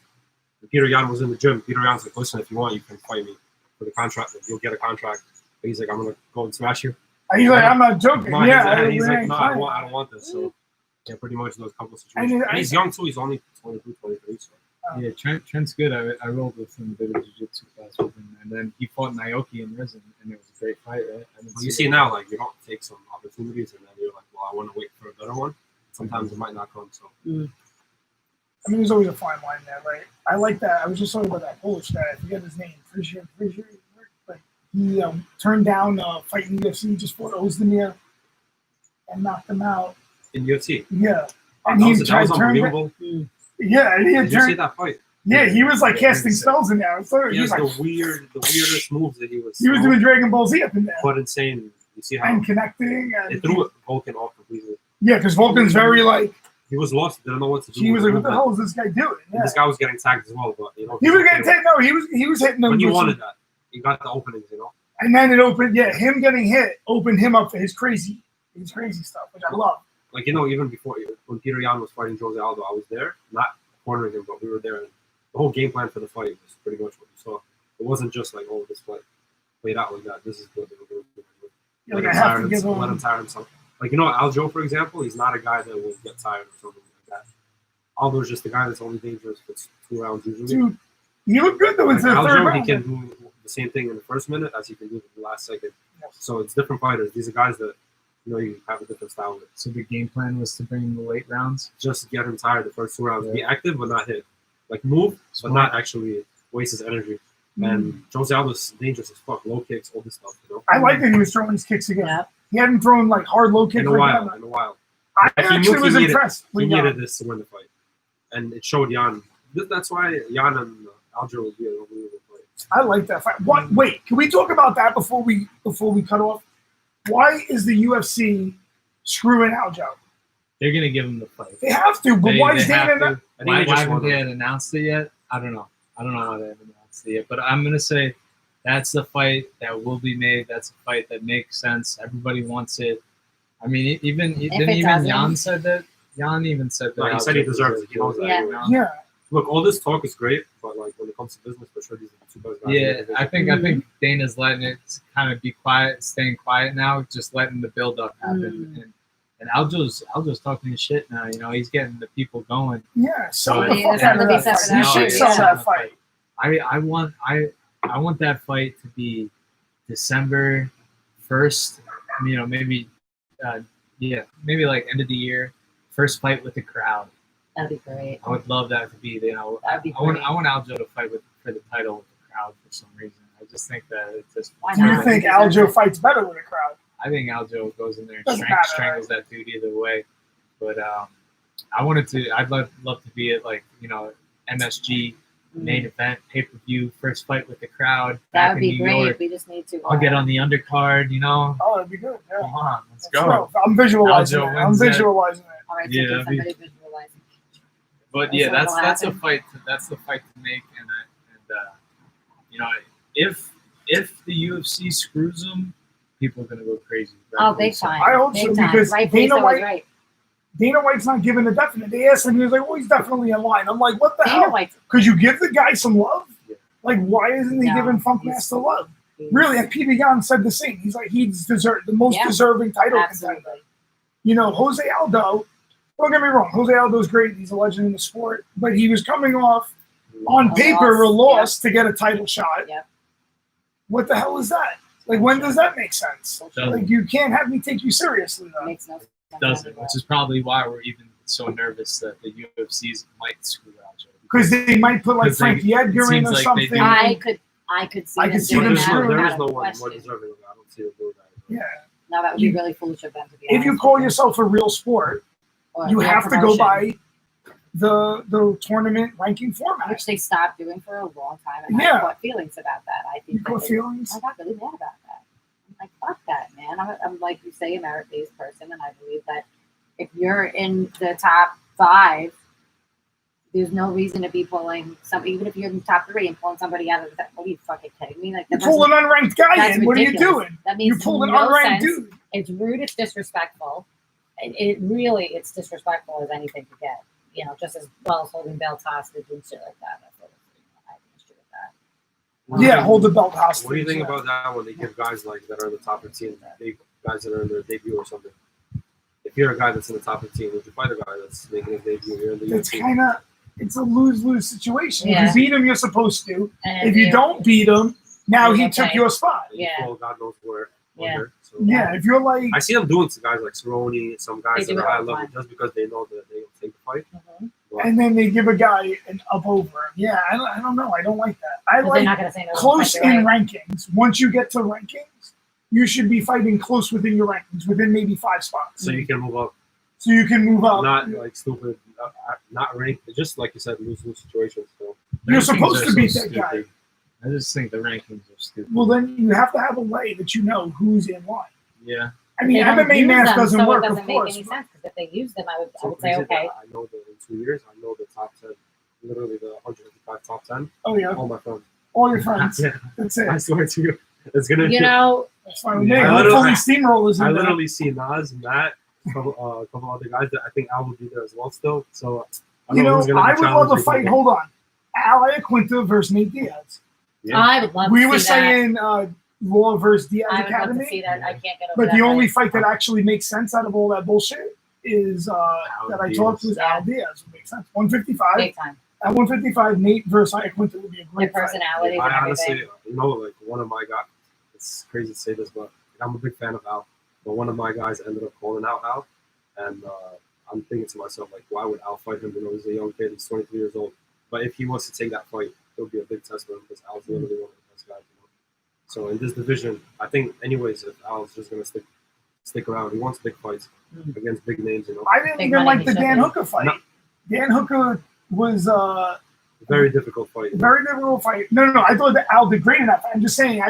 And Peter Yan was in the gym. Peter Yan's like, listen, if you want, you can fight me for the contract. You'll get a contract. But he's like, I'm gonna go and smash you. he's like, I'm not joking. No, Yeah, he's we like, ain't no, fighting. I don't want this. So yeah, pretty much those couple And situations. it- And he's young too. He's only 22, 23. So. Yeah, Trent's good. I rolled with him, did a jiu-jitsu class with him, and then he fought Naoki in Risen, and it was a great fight, right? I didn't Well, you see see it. now, like you don't take some opportunities, and then you're like, well, I want to wait for a better one. Sometimes it might not come. So I mean, there's always a fine line there, right? I like that. I was just talking about that Polish guy. I forget his name. Frazier. But he turned down a fight in the UFC. He just fought Ozdemir and knocked him out. in UFC, Yeah. that And he was, that tried was turned. unbelievable. Yeah, and he had Did you see turned. that fight? Yeah, he was like Yeah, casting spells in there. So He he was has like, the weirdest moves that he was. he was doing Dragon Ball Z up in there but insane. You see how and connecting. it And threw Vulcan off completely. yeah, because Vulcan's very like, He was lost. Didn't know what to do. he was like, with what the movement. hell is this guy doing? And Yeah. this guy was getting tagged as well, but you know He was getting taken. No, he was hitting them. When you with some- wanted that, you got the openings. You know. And then it opened, yeah, him getting hit opened him up for his crazy stuff, which I love. Like, you know, even before, when Peter Yan was fighting Jose Aldo, I was there, not cornering him, but we were there. And the whole game plan for the fight was pretty much what you saw. It wasn't just like, oh, this fight played out like that. This is good. Yeah, like I have to give Let him him. tire himself. Like, you know, Aljo, for example, he's not a guy that will get tired or something like that. Aldo's just a guy that's only dangerous if it's 2 rounds usually. Dude, he looked good though Like into the third Aljo, he round. can do the same thing in the first minute as he can do in the last second. Yes. So it's different fighters. These are guys that, you know, you have a different style with. So the game plan was to bring him the late rounds. Just get him tired the first 2 rounds. Be Yeah. active but not hit. Like move, but Smart. not actually waste his energy. Mm. And Jose Aldo's dangerous as fuck. Low kicks, all this stuff, you know. I like that he was throwing his kicks again. Yeah. He hadn't thrown like hard low kicks In a like while, that. in a while. I He knew actually he was needed- impressed. He with needed Jan. this to win the fight. And it showed Jan. That's why Jan and Aljo will be an unbelievable fight. I like that fight. What? Wait, can we talk about that before we cut off? Why is the UFC screwing Aljo? They're gonna give him the fight. They have to, but why is they have Dana to. not? I think Why they just haven't won they it. had announced it yet? I don't know. I don't know why they haven't announced it yet. But I'm gonna say that's the fight that will be made. That's a fight that makes sense. Everybody wants it. I mean, even it even doesn't- Jan said that. Jan even said that. No, he said he deserves it. He knows that. Yeah. anyway. Yeah, Look, all this talk is great, but like when it comes to business, for sure, these are the two best guys. in the Yeah, division. I think Dana's letting it kind of be quiet, staying quiet now, just letting the build up happen. And Aljo's talking his shit now. You know, he's getting the people going. yeah. So So the yeah, fuck there's out of something to be that said fight. for You that. should Yeah. sell that fight. I want that fight to be December 1st and maybe, maybe like end of the year, first fight with the crowd. That'd be great. I would love that to be, That'd be I want great. Aljo to fight for the title with the crowd for some reason. I just think that it's just. Why Do you not? think He deserves Aljo it. fights better with a crowd? I think Aljo goes in there and Doesn't matter, strangles that dude either way. But I'd love to be at like MSG main event pay-per-view first fight with the crowd. That back would in be New great. York. We just need to. I'll get on the undercard. Oh, that'd be good. Yeah. Come on, let's Let's go. I'm visualizing Aljo it. I'm wins that. visualizing it. All right, Yeah, so that'd be- somebody visualizing. But yeah, That's what that's a happened. fight. That's the fight to make, and if the UFC screws them, people are gonna go crazy. Oh, big time. I hope Big so, time. because Rightfully Dana so is White- right. Dana White's not giving a definite. They asked him, he was like, well, he's definitely in line. I'm like, what the Dana hell? White's Could you give the guy some love? Yeah. Like, why isn't he No, giving Funk he's- Master love? Really, and Peter Yan said the same. He's like, he's the most Yeah. deserving title Absolutely. contender. Jose Aldo, don't get me wrong, Jose Aldo's great. He's a legend in the sport. But he was coming off, on A paper, a loss, loss to get a title shot. Yep. What the hell is that? Like, when does that make sense? Doesn't. Like, you can't have me take you seriously, though. Makes no sense. doesn't, anymore. which is probably why we're even so nervous that the UFCs might screw Aljo. Because they might put, like, 'Cause they- Frankie Edgar it in seems or like they something. do. I could see I them could see doing them that screwing There without is a no one more question. deserving of that. I don't see it doing that. Yeah. No, that would be really foolish of them to be If you honest call with yourself a real sport, Or you real have to go promotion, by the tournament ranking format. which they stopped doing for a long time, and Yeah. I caught feelings about that. I think You caught that feelings? I got really mad about that. I'm like, fuck that, man. I'm like you say, a merit-based person, and I believe that if you're in the top 5, there's no reason to be pulling some. Even if you're in the top 3 and pulling somebody out of the. What are you fucking kidding me? Like You that pull an doesn't- unranked guy that's in. What are you ridiculous. doing? That You means pull an no unranked sense. dude. It's rude. It's disrespectful. It's disrespectful as anything to get. Just as well as holding belts hostage and shit like that. That's what I have an issue with that. Yeah, hold the belt hostage. What do you think yeah. about that when they give guys like that are in the top 15, guys that are in their debut or something? If you're a guy that's in the top 15, would you fight a guy that's making his debut here in the It's UFC? kind of it's a lose-lose situation. Yeah. If you beat him, you're supposed to. And If you don't beat him, now he Okay. took your spot. And you Yeah. fall God knows where. Yeah. under, so. Yeah, if you're like, I see them doing to guys like Cerrone, some guys They that do are it high all the level time. just because they know that they don't take the fight. Mhm. But and then they give a guy an up over him. Yeah, I don't know. I don't like that. I But they're like not going to say no. close Like, in right. rankings. Once you get to rankings, you should be fighting close within your rankings, within maybe 5 spots. so you can move up, So you can move up. not like stupid, not ranked, just like you said, lose situations. So You're Rankings supposed are to beat so that guy. stupid. I just think the rankings are stupid. Well, then you have to have a way that you know who's in line. Yeah. I mean, They don't MMA use math them, doesn't so work, It of doesn't make course. any sense because if they use them, I would so say crazy that okay. I know that in 2 years, I know the top 10, literally the 155 top 10, Oh yeah, all my friends. all your friends. Yeah, That's it. I swear to you, it's gonna. You know, That's fine with me. Yeah. Hopefully, steamrollers in I there. literally see Nas, Matt, a couple other guys that I think Al will be there as well still. So I don't who's gonna be I would love a challenging fight. people. Hold on, Al Iaquinta versus Nate Diaz. Yeah. I would love. We to were see that. saying Law versus Diaz I would love to Academy, see that. I can't get over but that. the only fight. fight that actually makes sense out of all that bullshit is that I talked Diaz. with Al Diaz. Would make sense. 155. Big time. At 155, Nate versus Iaquinta would be a Their great fight. personalities I and honestly, everything. like one of my guys. It's crazy to say this, but I'm a big fan of Al. But one of my guys ended up calling out Al, and I'm thinking to myself like, why would Al fight him? He's a young kid. He's 23 years old. But if he was to take that fight, it would be a big test for him because Al's literally one of the best guys. So in this division, I think, anyways, if Al's just gonna stick around, he wants big fights against big names. I didn't Big even money, like he the should Dan be. Hooker fight. No. Dan Hooker was Very difficult fight. very difficult fight. No. I thought that Al did great in that fight. I'm just saying,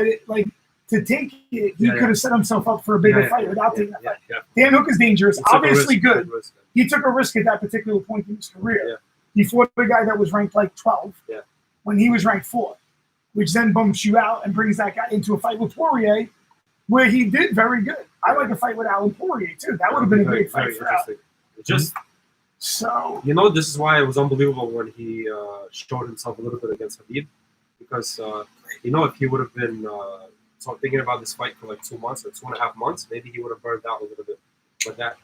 to take it, he Yeah, could have set himself up for a bigger Yeah, fight without taking that yeah, fight. yeah. Dan Hooker's dangerous. He took a Obviously risk, good. big risk. He took a risk at that particular point in his career. Yeah. He fought a guy that was ranked like 12 Yeah. when he was ranked 4, which then bumps you out and brings that guy into a fight with Poirier, where he did very good. I like a fight with Alan Poirier too. That would have been a great fight Very for Al. interesting. It just, So this is why it was unbelievable when he showed himself a little bit against Habib, because if he would have been thinking about this fight for like 2 months or 2.5 months, maybe he would have burned out a little bit. But that,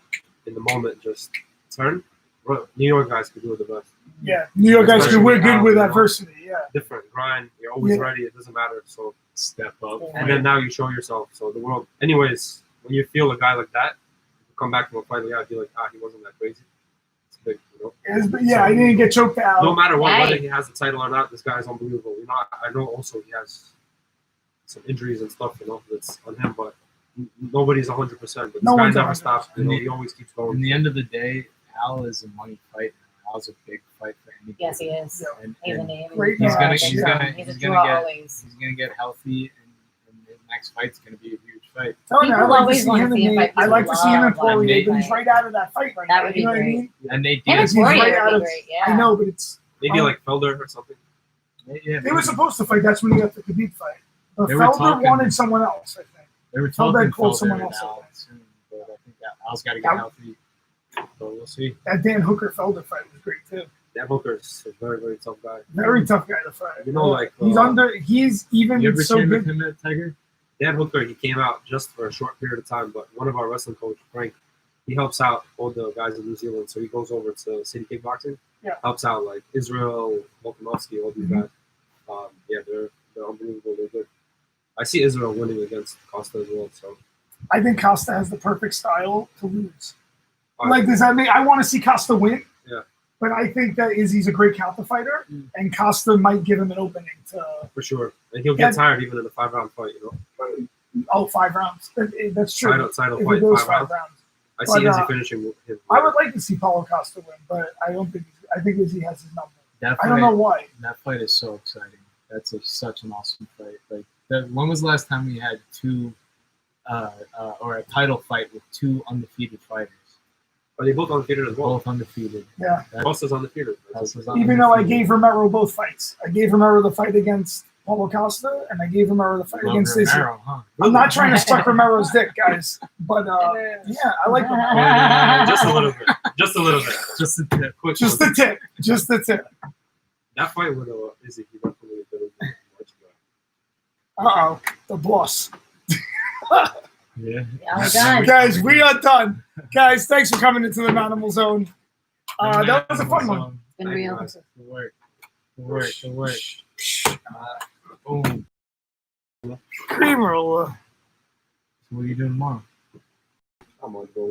in the moment, just turned. Bro, New York guys could do it the best. yeah, New York guys, Especially we're good Al, with you know. adversity. Yeah. Different grind. You're always Yeah. ready. It doesn't matter. So Step up. and then now you show yourself. So the world. Anyways, when you feel a guy like that come back from a fight, yeah, I feel like he wasn't that crazy. It's big, you know. Yeah, I didn't get choked out. No matter what, Right. whether he has the title or not, this guy is unbelievable. You know, I know also he has some injuries and stuff, you know, that's on him, but nobody's 100%. But this No guy one's never 100%. stops. You know, he always keeps In going. the end of the day, Al is a money fight. Al's a big fight for anybody. Yes, he is. Yeah. And, He's a and name. Great he's gonna match. he's Yeah. gonna He's a he's draw gonna get always. he's gonna get healthy, and the next fight's gonna be a huge fight. Telling you, People I'd like to always see wanna him see him and fight. Nate. I'd like to see him and People love Poirier, Nate. but he's right out of that fight right That now. would You be know what I great. mean? And Nate Him and Diaz, He's right Poirier out would of- be great. Yeah. I know, but it's Maybe like Felder or something. yeah, they were supposed to fight. That's when he got the Khabib fight. But They were Felder talking- wanted someone else, I think. they were Felder talking called Felder someone and else, I Al think. soon, but I think Al's got to get That- healthy. So we'll see. That Dan Hooker Felder fight was great too. Dan Hooker's a very, very tough guy. Very tough guy to fight. You know, like He's even You ever so train good. with him at Tiger? Dan Hooker, he came out just for a short period of time, but one of our wrestling coach, Frank, he helps out all the guys in New Zealand. So he goes over to City Kickboxing, Yeah. helps out like Israel, Volkanovski, all these Mhm. guys. Yeah, they're unbelievable. They're good. I see Israel winning against Costa as well. So I think Costa has the perfect style to lose. all Like, right. does that mean I want to see Costa win? Yeah. But I think that Izzy's a great counter fighter, Mm. and Costa might give him an opening to For sure, and he'll get Yeah. tired even in a 5-round fight. You know, 5 rounds. That's true. title If fight, it goes 5 5 rounds. rounds. I see But, Izzy finishing him. I would like to see Paulo Costa win, but I don't think. I think Izzy has his number. That I don't know why. That fight is so exciting. That's such an awesome fight. Like, when was the last time we had two, or a title fight with two undefeated fighters? Are they both undefeated as well? Both undefeated. Yeah. Costa's undefeated. Costa's Even though I undefeated. gave Romero both fights, I gave Romero the fight against Paulo Costa, and I gave Romero the fight Love against Izzy. Romero, huh? I'm not trying to suck Romero's dick, guys, but yeah, I like Romero. Just a little bit. Just a little bit. Just a tip. Quick Just one. the tip. Just the tip. That fight with Izzy, he definitely did a good match. Uh-oh. The boss. Yeah. Oh my God. Guys, we are done. Guys, thanks for coming into the Manimal Zone. That was a fun one. It's been real. Good work. Good work. Good work. Boom. Creamer. So what are you doing tomorrow? I'm on, bro.